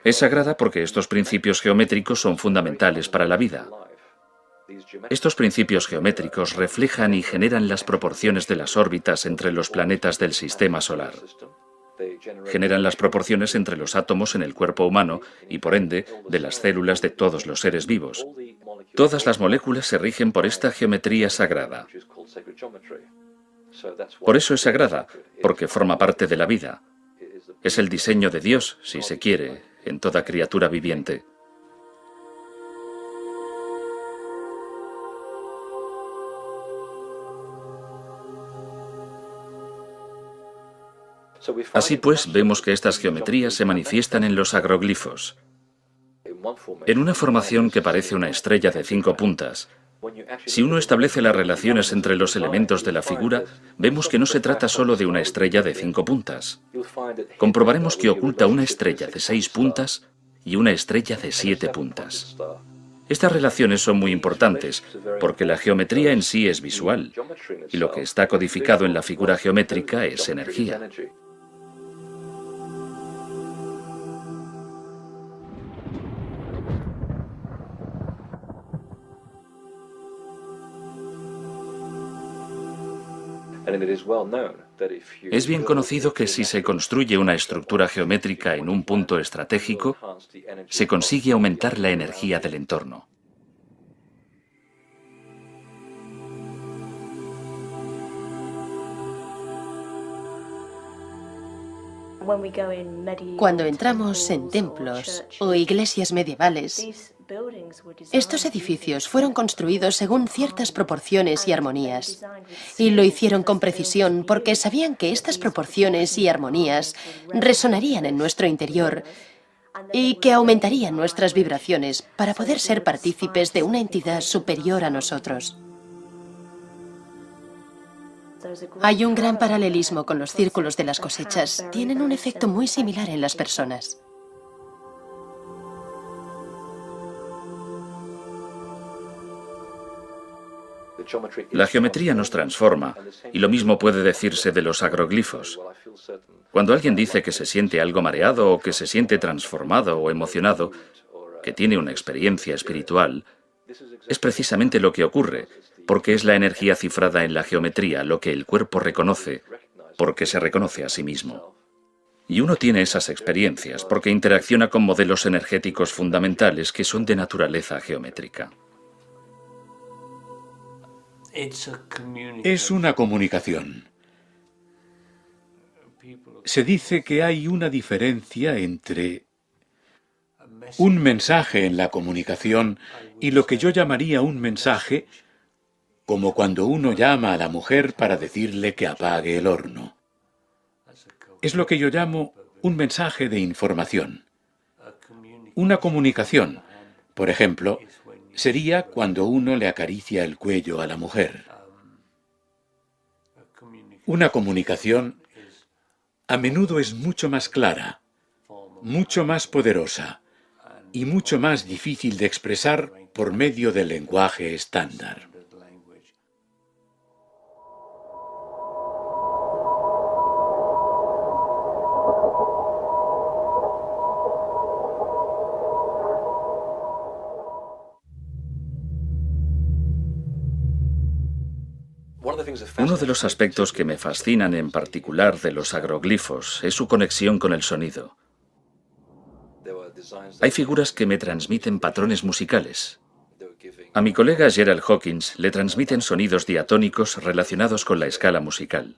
Es sagrada porque estos principios geométricos son fundamentales para la vida. Estos principios geométricos reflejan y generan las proporciones de las órbitas entre los planetas del sistema solar. Generan las proporciones entre los átomos en el cuerpo humano y, por ende, de las células de todos los seres vivos. Todas las moléculas se rigen por esta geometría sagrada. Por eso es sagrada, porque forma parte de la vida. Es el diseño de Dios, si se quiere, en toda criatura viviente. Así pues, vemos que estas geometrías se manifiestan en los agroglifos. En una formación que parece una estrella de 5 puntas, si uno establece las relaciones entre los elementos de la figura, vemos que no se trata solo de una estrella de 5 puntas. Comprobaremos que oculta una estrella de 6 puntas y una estrella de 7 puntas. Estas relaciones son muy importantes porque la geometría en sí es visual y lo que está codificado en la figura geométrica es energía. Es bien conocido que si se construye una estructura geométrica en un punto estratégico, se consigue aumentar la energía del entorno. Cuando entramos en templos o iglesias medievales, estos edificios fueron construidos según ciertas proporciones y armonías. Y lo hicieron con precisión porque sabían que estas proporciones y armonías resonarían en nuestro interior y que aumentarían nuestras vibraciones para poder ser partícipes de una entidad superior a nosotros. Hay un gran paralelismo con los círculos de las cosechas. Tienen un efecto muy similar en las personas. La geometría nos transforma, y lo mismo puede decirse de los agroglifos. Cuando alguien dice que se siente algo mareado o que se siente transformado o emocionado, que tiene una experiencia espiritual, es precisamente lo que ocurre, porque es la energía cifrada en la geometría lo que el cuerpo reconoce, porque se reconoce a sí mismo. Y uno tiene esas experiencias porque interacciona con modelos energéticos fundamentales que son de naturaleza geométrica. Es una comunicación. Se dice que hay una diferencia entre un mensaje en la comunicación y lo que yo llamaría un mensaje, como cuando uno llama a la mujer para decirle que apague el horno. Es lo que yo llamo un mensaje de información. Una comunicación, por ejemplo, sería cuando uno le acaricia el cuello a la mujer. Una comunicación a menudo es mucho más clara, mucho más poderosa y mucho más difícil de expresar por medio del lenguaje estándar. Uno de los aspectos que me fascinan en particular de los agroglifos es su conexión con el sonido. Hay figuras que me transmiten patrones musicales. A mi colega Gerald Hawkins le transmiten sonidos diatónicos relacionados con la escala musical.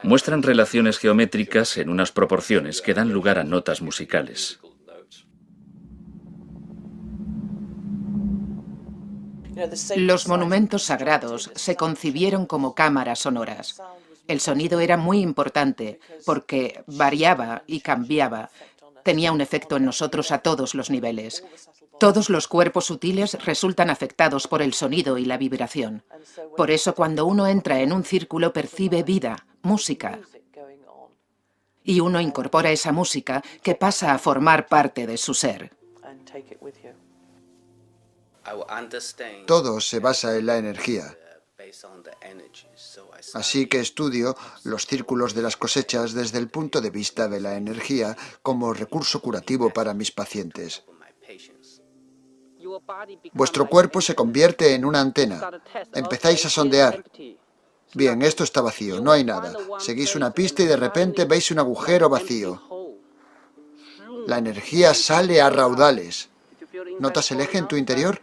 Muestran relaciones geométricas en unas proporciones que dan lugar a notas musicales. Los monumentos sagrados se concibieron como cámaras sonoras. El sonido era muy importante porque variaba y cambiaba. Tenía un efecto en nosotros a todos los niveles. Todos los cuerpos sutiles resultan afectados por el sonido y la vibración. Por eso cuando uno entra en un círculo percibe vida, música. Y uno incorpora esa música que pasa a formar parte de su ser. Todo se basa en la energía. Así que estudio los círculos de las cosechas desde el punto de vista de la energía como recurso curativo para mis pacientes. Vuestro cuerpo se convierte en una antena. Empezáis a sondear. Bien, esto está vacío, no hay nada. Seguís una pista y de repente veis un agujero vacío. La energía sale a raudales. ¿Notas el eje en tu interior?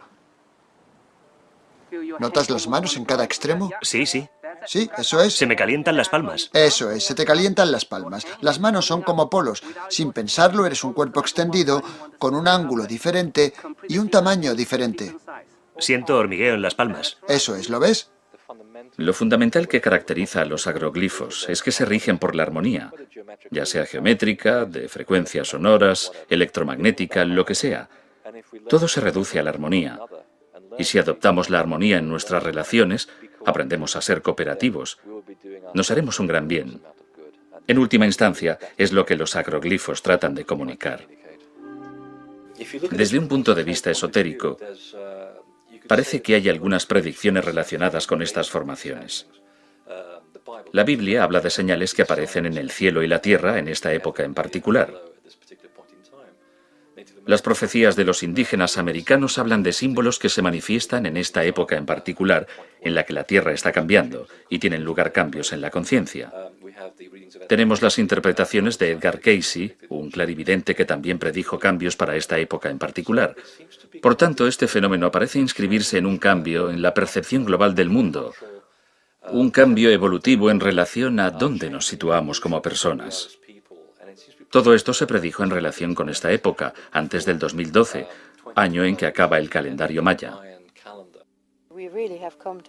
¿Notas las manos en cada extremo? Sí, sí. Sí, eso es. Se me calientan las palmas. Eso es, se te calientan las palmas. Las manos son como polos. Sin pensarlo, eres un cuerpo extendido, con un ángulo diferente y un tamaño diferente. Siento hormigueo en las palmas. Eso es, ¿lo ves? Lo fundamental que caracteriza a los agroglifos es que se rigen por la armonía, ya sea geométrica, de frecuencias sonoras, electromagnética, lo que sea. Todo se reduce a la armonía. Y si adoptamos la armonía en nuestras relaciones, aprendemos a ser cooperativos. Nos haremos un gran bien. En última instancia, es lo que los agroglifos tratan de comunicar. Desde un punto de vista esotérico, parece que hay algunas predicciones relacionadas con estas formaciones. La Biblia habla de señales que aparecen en el cielo y la tierra en esta época en particular. Las profecías de los indígenas americanos hablan de símbolos que se manifiestan en esta época en particular, en la que la Tierra está cambiando y tienen lugar cambios en la conciencia. Tenemos las interpretaciones de Edgar Cayce, un clarividente que también predijo cambios para esta época en particular. Por tanto, este fenómeno parece inscribirse en un cambio en la percepción global del mundo, Un cambio evolutivo en relación a dónde nos situamos como personas. Todo esto se predijo en relación con esta época, antes del 2012, año en que acaba el calendario maya.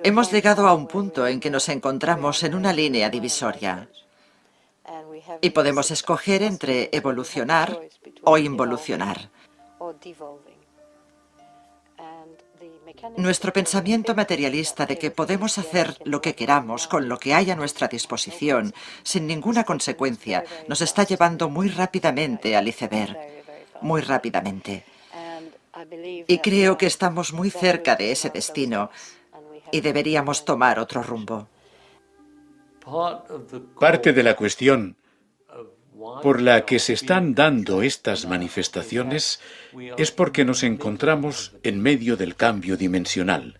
Hemos llegado a un punto en que nos encontramos en una línea divisoria y podemos escoger entre evolucionar o involucionar. Nuestro pensamiento materialista de que podemos hacer lo que queramos con lo que hay a nuestra disposición, sin ninguna consecuencia, nos está llevando muy rápidamente al iceberg, muy rápidamente. Y creo que estamos muy cerca de ese destino y deberíamos tomar otro rumbo. Parte de la cuestión por la que se están dando estas manifestaciones es porque nos encontramos en medio del cambio dimensional,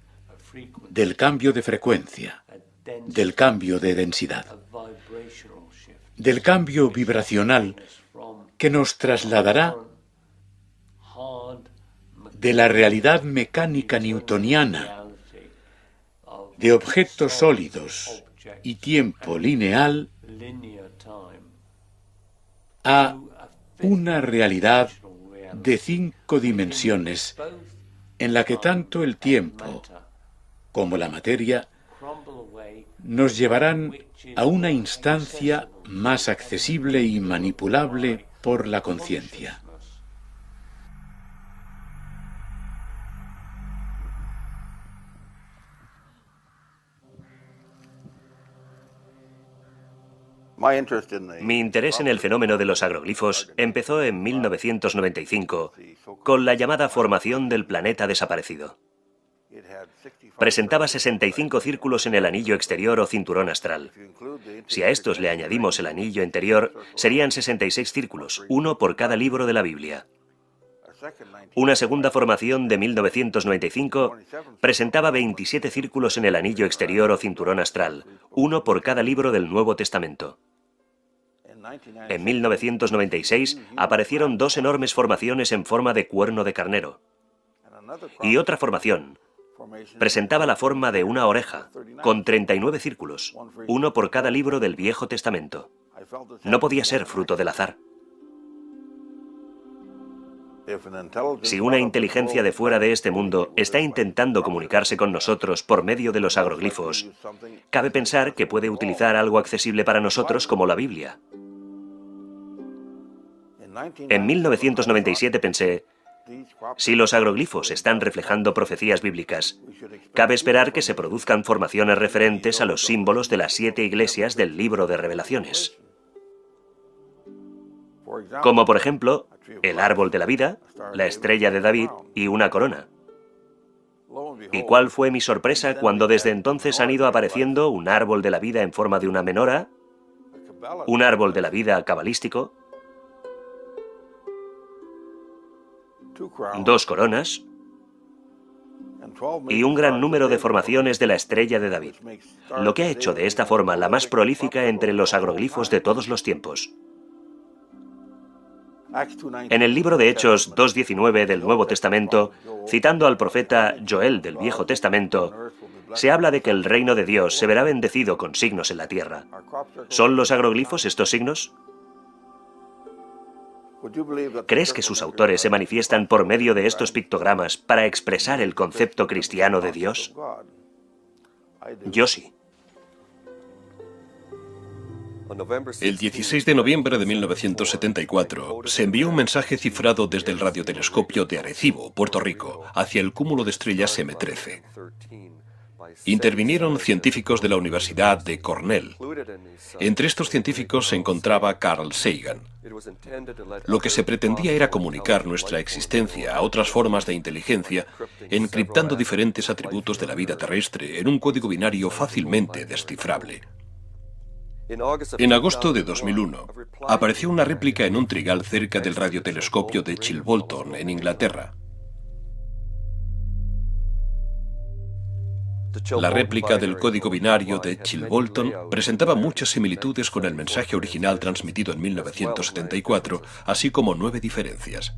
del cambio de frecuencia, del cambio de densidad, del cambio vibracional que nos trasladará de la realidad mecánica newtoniana, de objetos sólidos y tiempo lineal, a una realidad de 5 dimensiones en la que tanto el tiempo como la materia nos llevarán a una instancia más accesible y manipulable por la conciencia. Mi interés en el fenómeno de los agroglifos empezó en 1995 con la llamada formación del planeta desaparecido. Presentaba 65 círculos en el anillo exterior o cinturón astral. Si a estos le añadimos el anillo interior, serían 66 círculos, uno por cada libro de la Biblia. Una segunda formación de 1995 presentaba 27 círculos en el anillo exterior o cinturón astral, uno por cada libro del Nuevo Testamento. En 1996 aparecieron 2 enormes formaciones en forma de cuerno de carnero. Y otra formación presentaba la forma de una oreja, con 39 círculos, uno por cada libro del Viejo Testamento. No podía ser fruto del azar. Si una inteligencia de fuera de este mundo está intentando comunicarse con nosotros por medio de los agroglifos, cabe pensar que puede utilizar algo accesible para nosotros como la Biblia. En 1997 pensé, si los agroglifos están reflejando profecías bíblicas, cabe esperar que se produzcan formaciones referentes a los símbolos de las 7 iglesias del libro de Revelaciones. Como por ejemplo, el árbol de la vida, la estrella de David y una corona. ¿Y cuál fue mi sorpresa cuando desde entonces han ido apareciendo un árbol de la vida en forma de una menora, un árbol de la vida cabalístico, 2 coronas y un gran número de formaciones de la estrella de David, lo que ha hecho de esta forma la más prolífica entre los agroglifos de todos los tiempos. En el libro de Hechos 2:19 del Nuevo Testamento, citando al profeta Joel del Viejo Testamento, se habla de que el reino de Dios se verá bendecido con signos en la tierra. ¿Son los agroglifos estos signos? ¿Crees que sus autores se manifiestan por medio de estos pictogramas para expresar el concepto cristiano de Dios? Yo sí. El 16 de noviembre de 1974 se envió un mensaje cifrado desde el radiotelescopio de Arecibo, Puerto Rico, hacia el cúmulo de estrellas M13. Intervinieron científicos de la Universidad de Cornell. Entre estos científicos se encontraba Carl Sagan. Lo que se pretendía era comunicar nuestra existencia a otras formas de inteligencia, encriptando diferentes atributos de la vida terrestre en un código binario fácilmente descifrable. En agosto de 2001, apareció una réplica en un trigal cerca del radiotelescopio de Chilbolton, en Inglaterra. La réplica del código binario de Chilbolton presentaba muchas similitudes con el mensaje original transmitido en 1974, así como 9 diferencias.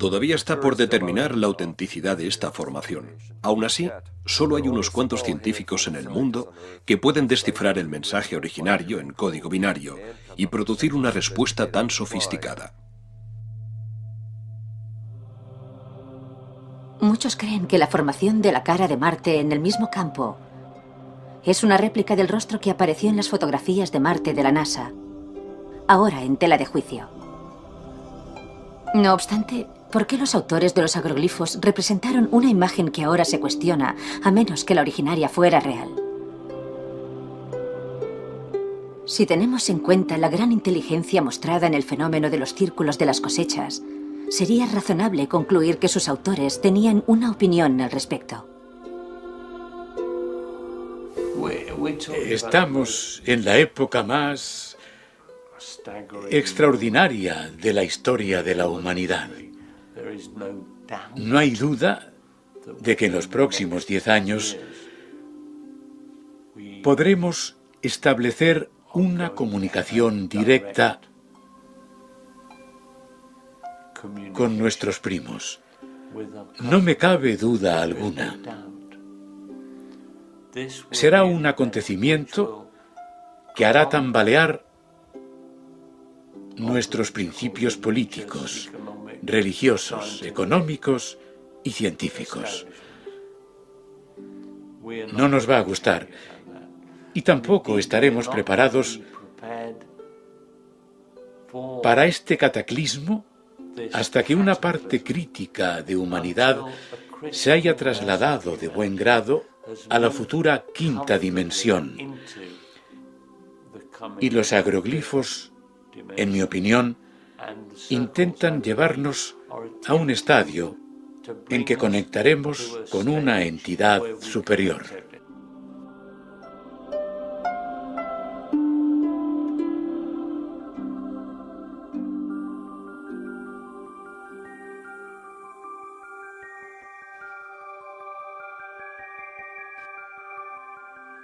Todavía está por determinar la autenticidad de esta formación. Aún así, solo hay unos cuantos científicos en el mundo que pueden descifrar el mensaje originario en código binario y producir una respuesta tan sofisticada. Muchos creen que la formación de la cara de Marte en el mismo campo es una réplica del rostro que apareció en las fotografías de Marte de la NASA, ahora en tela de juicio. No obstante, ¿por qué los autores de los agroglifos representaron una imagen que ahora se cuestiona, a menos que la originaria fuera real? Si tenemos en cuenta la gran inteligencia mostrada en el fenómeno de los círculos de las cosechas, sería razonable concluir que sus autores tenían una opinión al respecto. Estamos en la época más extraordinaria de la historia de la humanidad. No hay duda de que en los próximos 10 años podremos establecer una comunicación directa con nuestros primos. No me cabe duda alguna. Será un acontecimiento que hará tambalear nuestros principios políticos, religiosos, económicos y científicos. No nos va a gustar y tampoco estaremos preparados para este cataclismo hasta que una parte crítica de humanidad se haya trasladado de buen grado a la futura quinta dimensión. Y los agroglifos, en mi opinión, intentan llevarnos a un estadio en que conectaremos con una entidad superior.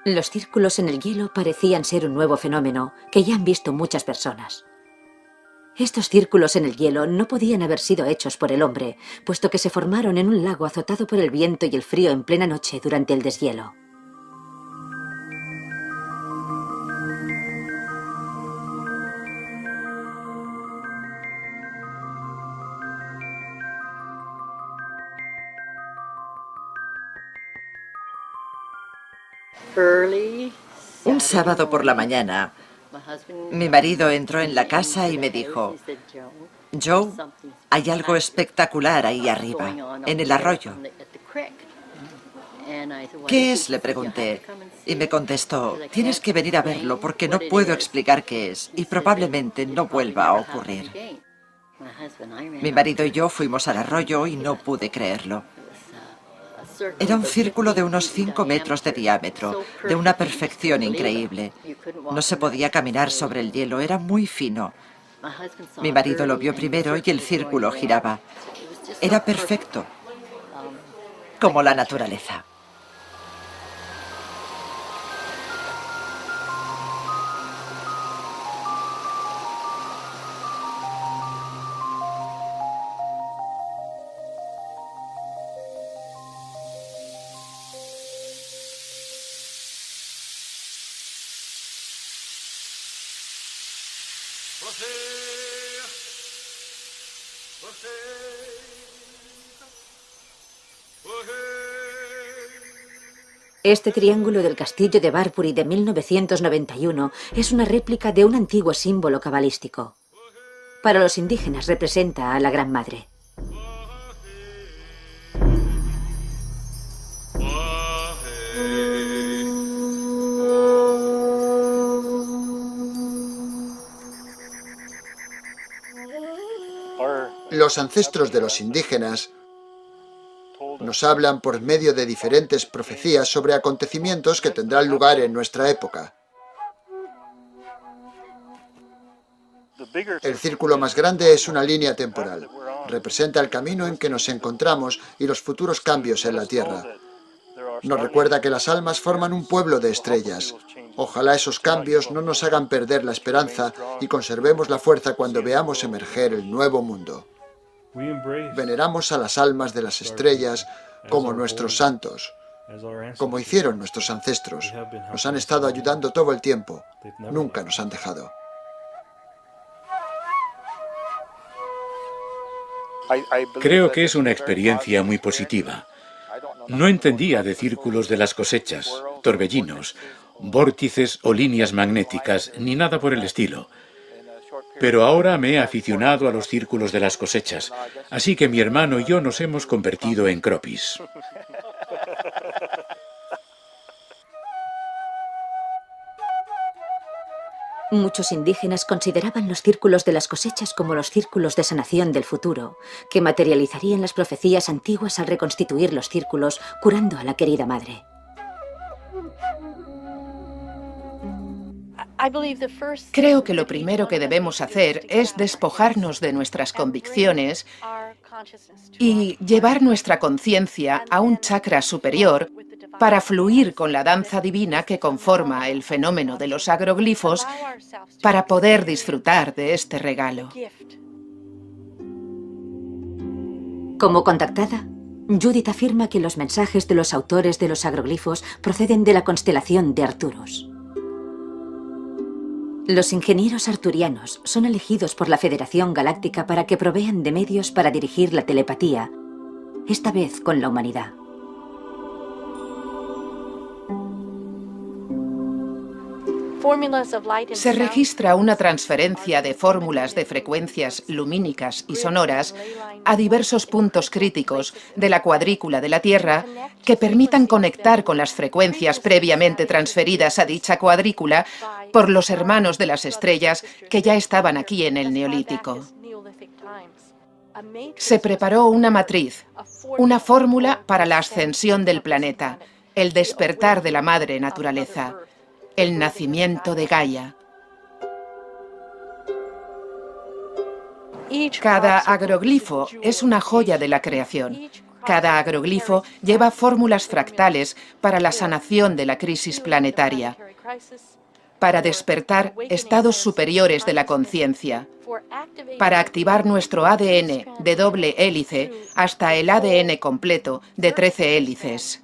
Los círculos en el hielo parecían ser un nuevo fenómeno que ya han visto muchas personas. Estos círculos en el hielo no podían haber sido hechos por el hombre, puesto que se formaron en un lago azotado por el viento y el frío en plena noche durante el deshielo. Un sábado por la mañana, mi marido entró en la casa y me dijo: Joe, hay algo espectacular ahí arriba, en el arroyo. ¿Qué es?, le pregunté. Y me contestó: tienes que venir a verlo porque no puedo explicar qué es y probablemente no vuelva a ocurrir. Mi marido y yo fuimos al arroyo y no pude creerlo. Era un círculo de unos 5 metros de diámetro, de una perfección increíble. No se podía caminar sobre el hielo, era muy fino. Mi marido lo vio primero y el círculo giraba. Era perfecto, como la naturaleza. Este triángulo del castillo de Barbury de 1991 es una réplica de un antiguo símbolo cabalístico. Para los indígenas representa a la Gran Madre. Los ancestros de los indígenas nos hablan por medio de diferentes profecías sobre acontecimientos que tendrán lugar en nuestra época. El círculo más grande es una línea temporal. Representa el camino en que nos encontramos y los futuros cambios en la Tierra. Nos recuerda que las almas forman un pueblo de estrellas. Ojalá esos cambios no nos hagan perder la esperanza y conservemos la fuerza cuando veamos emerger el nuevo mundo. Veneramos a las almas de las estrellas como nuestros santos, como hicieron nuestros ancestros. Nos han estado ayudando todo el tiempo. Nunca nos han dejado. Creo que es una experiencia muy positiva. No entendía de círculos de las cosechas, torbellinos, vórtices o líneas magnéticas, ni nada por el estilo. Pero ahora me he aficionado a los círculos de las cosechas, así que mi hermano y yo nos hemos convertido en cropis. Muchos indígenas consideraban los círculos de las cosechas como los círculos de sanación del futuro, que materializarían las profecías antiguas al reconstituir los círculos, curando a la querida madre. Creo que lo primero que debemos hacer es despojarnos de nuestras convicciones y llevar nuestra conciencia a un chakra superior para fluir con la danza divina que conforma el fenómeno de los agroglifos para poder disfrutar de este regalo. Como contactada, Judith afirma que los mensajes de los autores de los agroglifos proceden de la constelación de Arcturus. Los ingenieros arturianos son elegidos por la Federación Galáctica para que provean de medios para dirigir la telepatía, esta vez con la humanidad. Se registra una transferencia de fórmulas de frecuencias lumínicas y sonoras a diversos puntos críticos de la cuadrícula de la Tierra que permitan conectar con las frecuencias previamente transferidas a dicha cuadrícula por los hermanos de las estrellas que ya estaban aquí en el Neolítico. Se preparó una matriz, una fórmula para la ascensión del planeta, el despertar de la madre naturaleza, el nacimiento de Gaia. Cada agroglifo es una joya de la creación. Cada agroglifo lleva fórmulas fractales para la sanación de la crisis planetaria, para despertar estados superiores de la conciencia, para activar nuestro ADN de doble hélice hasta el ADN completo de 13 hélices.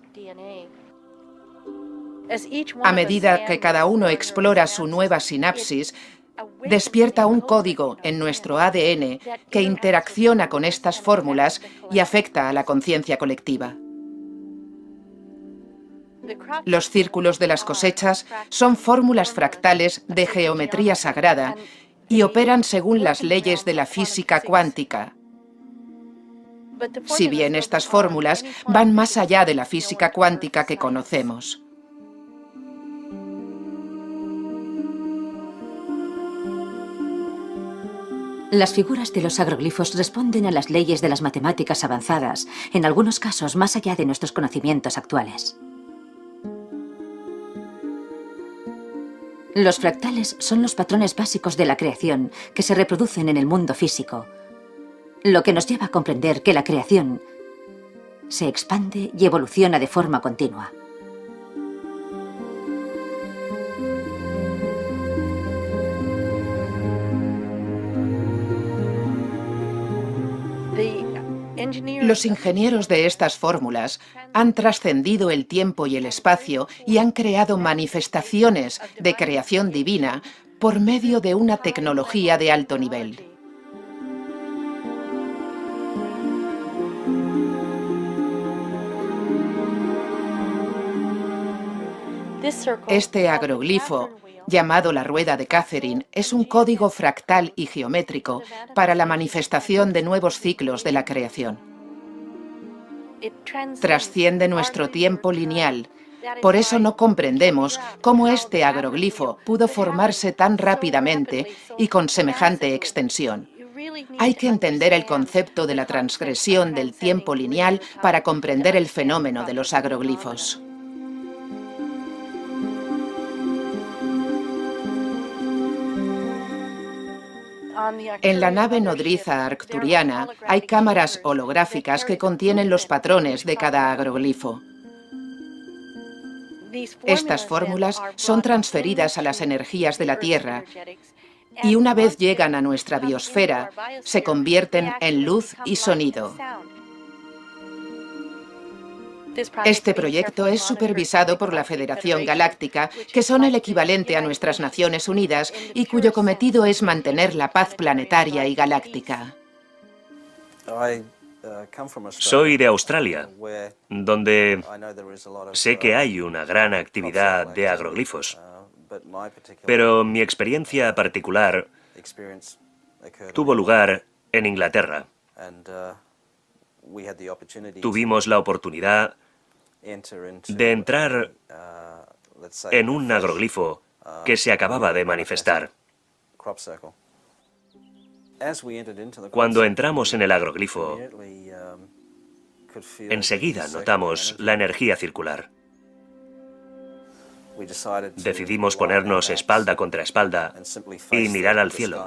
A medida que cada uno explora su nueva sinapsis, despierta un código en nuestro ADN que interacciona con estas fórmulas y afecta a la conciencia colectiva. Los círculos de las cosechas son fórmulas fractales de geometría sagrada y operan según las leyes de la física cuántica. Si bien estas fórmulas van más allá de la física cuántica que conocemos. Las figuras de los agroglifos responden a las leyes de las matemáticas avanzadas, en algunos casos más allá de nuestros conocimientos actuales. Los fractales son los patrones básicos de la creación que se reproducen en el mundo físico, lo que nos lleva a comprender que la creación se expande y evoluciona de forma continua. Los ingenieros de estas fórmulas han trascendido el tiempo y el espacio y han creado manifestaciones de creación divina por medio de una tecnología de alto nivel. Este agroglifo, llamado la rueda de Catherine, es un código fractal y geométrico para la manifestación de nuevos ciclos de la creación. Trasciende nuestro tiempo lineal. Por eso no comprendemos cómo este agroglifo pudo formarse tan rápidamente y con semejante extensión. Hay que entender el concepto de la transgresión del tiempo lineal para comprender el fenómeno de los agroglifos. En la nave nodriza arcturiana hay cámaras holográficas que contienen los patrones de cada agroglifo. Estas fórmulas son transferidas a las energías de la Tierra y una vez llegan a nuestra biosfera, se convierten en luz y sonido. Este proyecto es supervisado por la Federación Galáctica, que son el equivalente a nuestras Naciones Unidas y cuyo cometido es mantener la paz planetaria y galáctica. Soy de Australia, donde sé que hay una gran actividad de agroglifos, pero mi experiencia particular tuvo lugar en Inglaterra. Tuvimos la oportunidad de entrar en un agroglifo que se acababa de manifestar. Cuando entramos en el agroglifo, enseguida notamos la energía circular. Decidimos ponernos espalda contra espalda y mirar al cielo.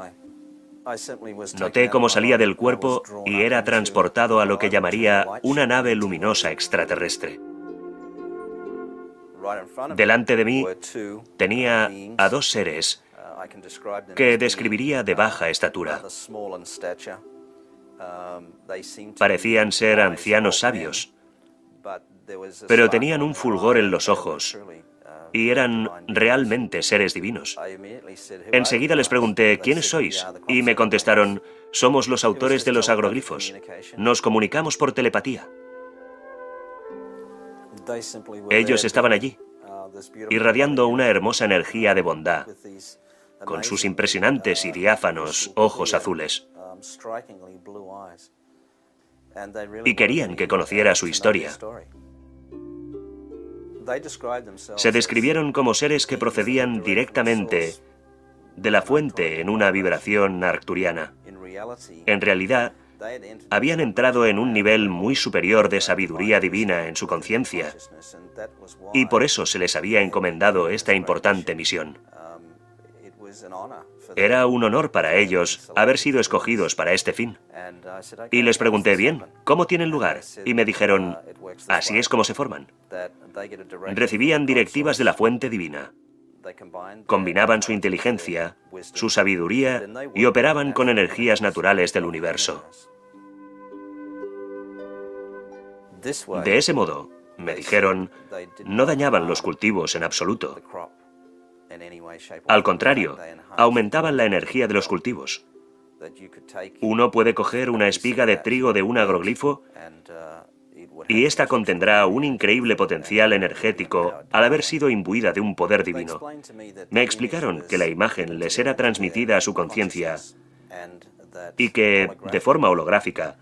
Noté cómo salía del cuerpo y era transportado a lo que llamaría una nave luminosa extraterrestre. Delante de mí tenía a dos seres que describiría de baja estatura. Parecían ser ancianos sabios, pero tenían un fulgor en los ojos y eran realmente seres divinos. Enseguida les pregunté, ¿quiénes sois? Y me contestaron, somos los autores de los agroglifos. Nos comunicamos por telepatía. Ellos estaban allí, irradiando una hermosa energía de bondad, con sus impresionantes y diáfanos ojos azules. Y querían que conociera su historia. Se describieron como seres que procedían directamente de la fuente en una vibración arcturiana. En realidad, habían entrado en un nivel muy superior de sabiduría divina en su conciencia, y por eso se les había encomendado esta importante misión. Era un honor para ellos haber sido escogidos para este fin. Y les pregunté, bien, ¿cómo tienen lugar? Y me dijeron, así es como se forman. Recibían directivas de la fuente divina. Combinaban su inteligencia, su sabiduría y operaban con energías naturales del universo. De ese modo, me dijeron, no dañaban los cultivos en absoluto. Al contrario, aumentaban la energía de los cultivos. Uno puede coger una espiga de trigo de un agroglifo y esta contendrá un increíble potencial energético al haber sido imbuida de un poder divino. Me explicaron que la imagen les era transmitida a su conciencia y que, de forma holográfica,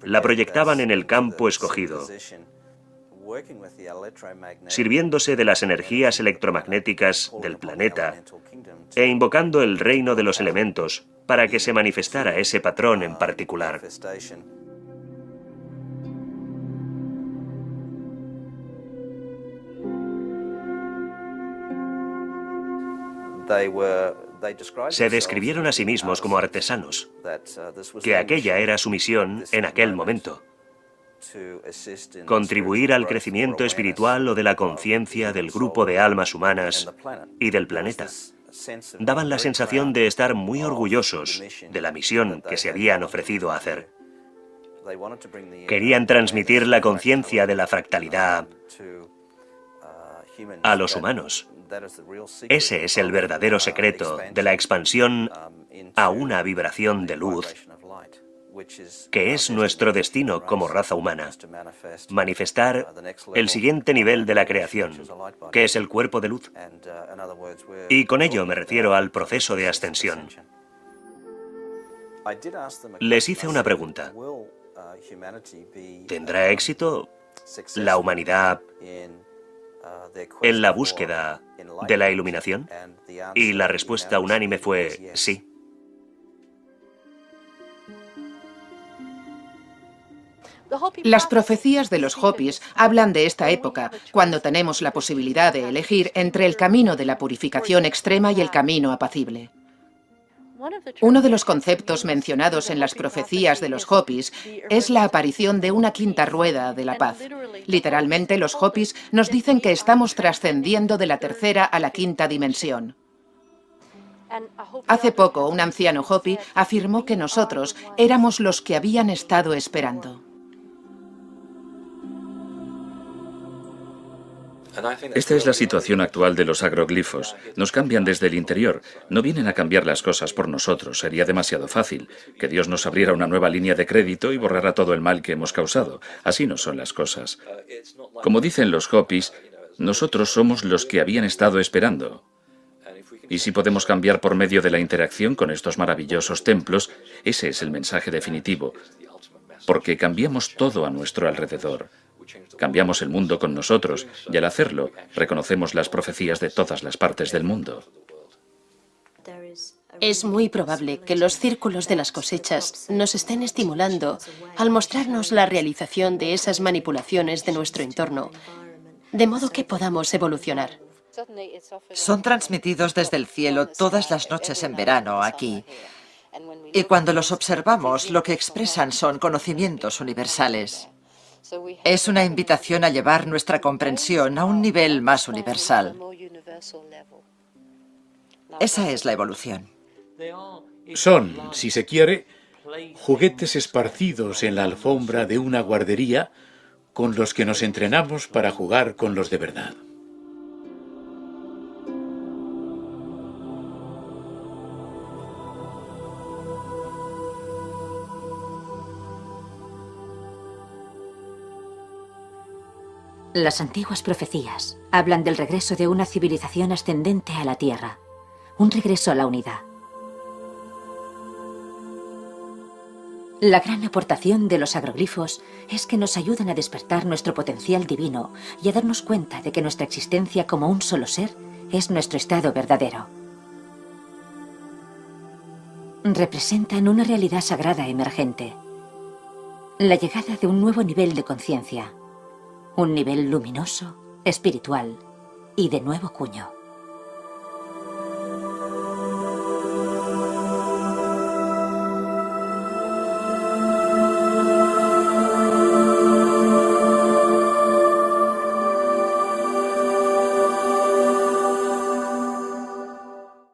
la proyectaban en el campo escogido, sirviéndose de las energías electromagnéticas del planeta e invocando el reino de los elementos para que se manifestara ese patrón en particular. Se describieron a sí mismos como artesanos, que aquella era su misión en aquel momento. Contribuir al crecimiento espiritual o de la conciencia del grupo de almas humanas y del planeta. Daban la sensación de estar muy orgullosos de la misión que se habían ofrecido a hacer. Querían transmitir la conciencia de la fractalidad a los humanos. Ese es el verdadero secreto de la expansión a una vibración de luz, que es nuestro destino como raza humana, manifestar el siguiente nivel de la creación, que es el cuerpo de luz. Y con ello me refiero al proceso de ascensión. Les hice una pregunta. ¿Tendrá éxito la humanidad en la búsqueda de la iluminación? Y la respuesta unánime fue sí. Las profecías de los Hopis hablan de esta época, cuando tenemos la posibilidad de elegir entre el camino de la purificación extrema y el camino apacible. Uno de los conceptos mencionados en las profecías de los Hopis es la aparición de una quinta rueda de la paz. Literalmente, los Hopis nos dicen que estamos trascendiendo de la tercera a la quinta dimensión. Hace poco, un anciano Hopi afirmó que nosotros éramos los que habían estado esperando. Esta es la situación actual de los agroglifos. Nos cambian desde el interior. No vienen a cambiar las cosas por nosotros. Sería demasiado fácil. Que Dios nos abriera una nueva línea de crédito y borrara todo el mal que hemos causado. Así no son las cosas. Como dicen los Hopis, nosotros somos los que habían estado esperando. Y si podemos cambiar por medio de la interacción con estos maravillosos templos, ese es el mensaje definitivo. Porque cambiamos todo a nuestro alrededor. Cambiamos el mundo con nosotros y al hacerlo reconocemos las profecías de todas las partes del mundo. Es muy probable que los círculos de las cosechas nos estén estimulando al mostrarnos la realización de esas manipulaciones de nuestro entorno, de modo que podamos evolucionar. Son transmitidos desde el cielo todas las noches en verano aquí. Y cuando los observamos, lo que expresan son conocimientos universales. Es una invitación a llevar nuestra comprensión a un nivel más universal. Esa es la evolución. Son, si se quiere, juguetes esparcidos en la alfombra de una guardería con los que nos entrenamos para jugar con los de verdad. Las antiguas profecías hablan del regreso de una civilización ascendente a la Tierra, un regreso a la unidad. La gran aportación de los agroglifos es que nos ayudan a despertar nuestro potencial divino y a darnos cuenta de que nuestra existencia como un solo ser es nuestro estado verdadero. Representan una realidad sagrada emergente, la llegada de un nuevo nivel de conciencia. Un nivel luminoso, espiritual y de nuevo cuño.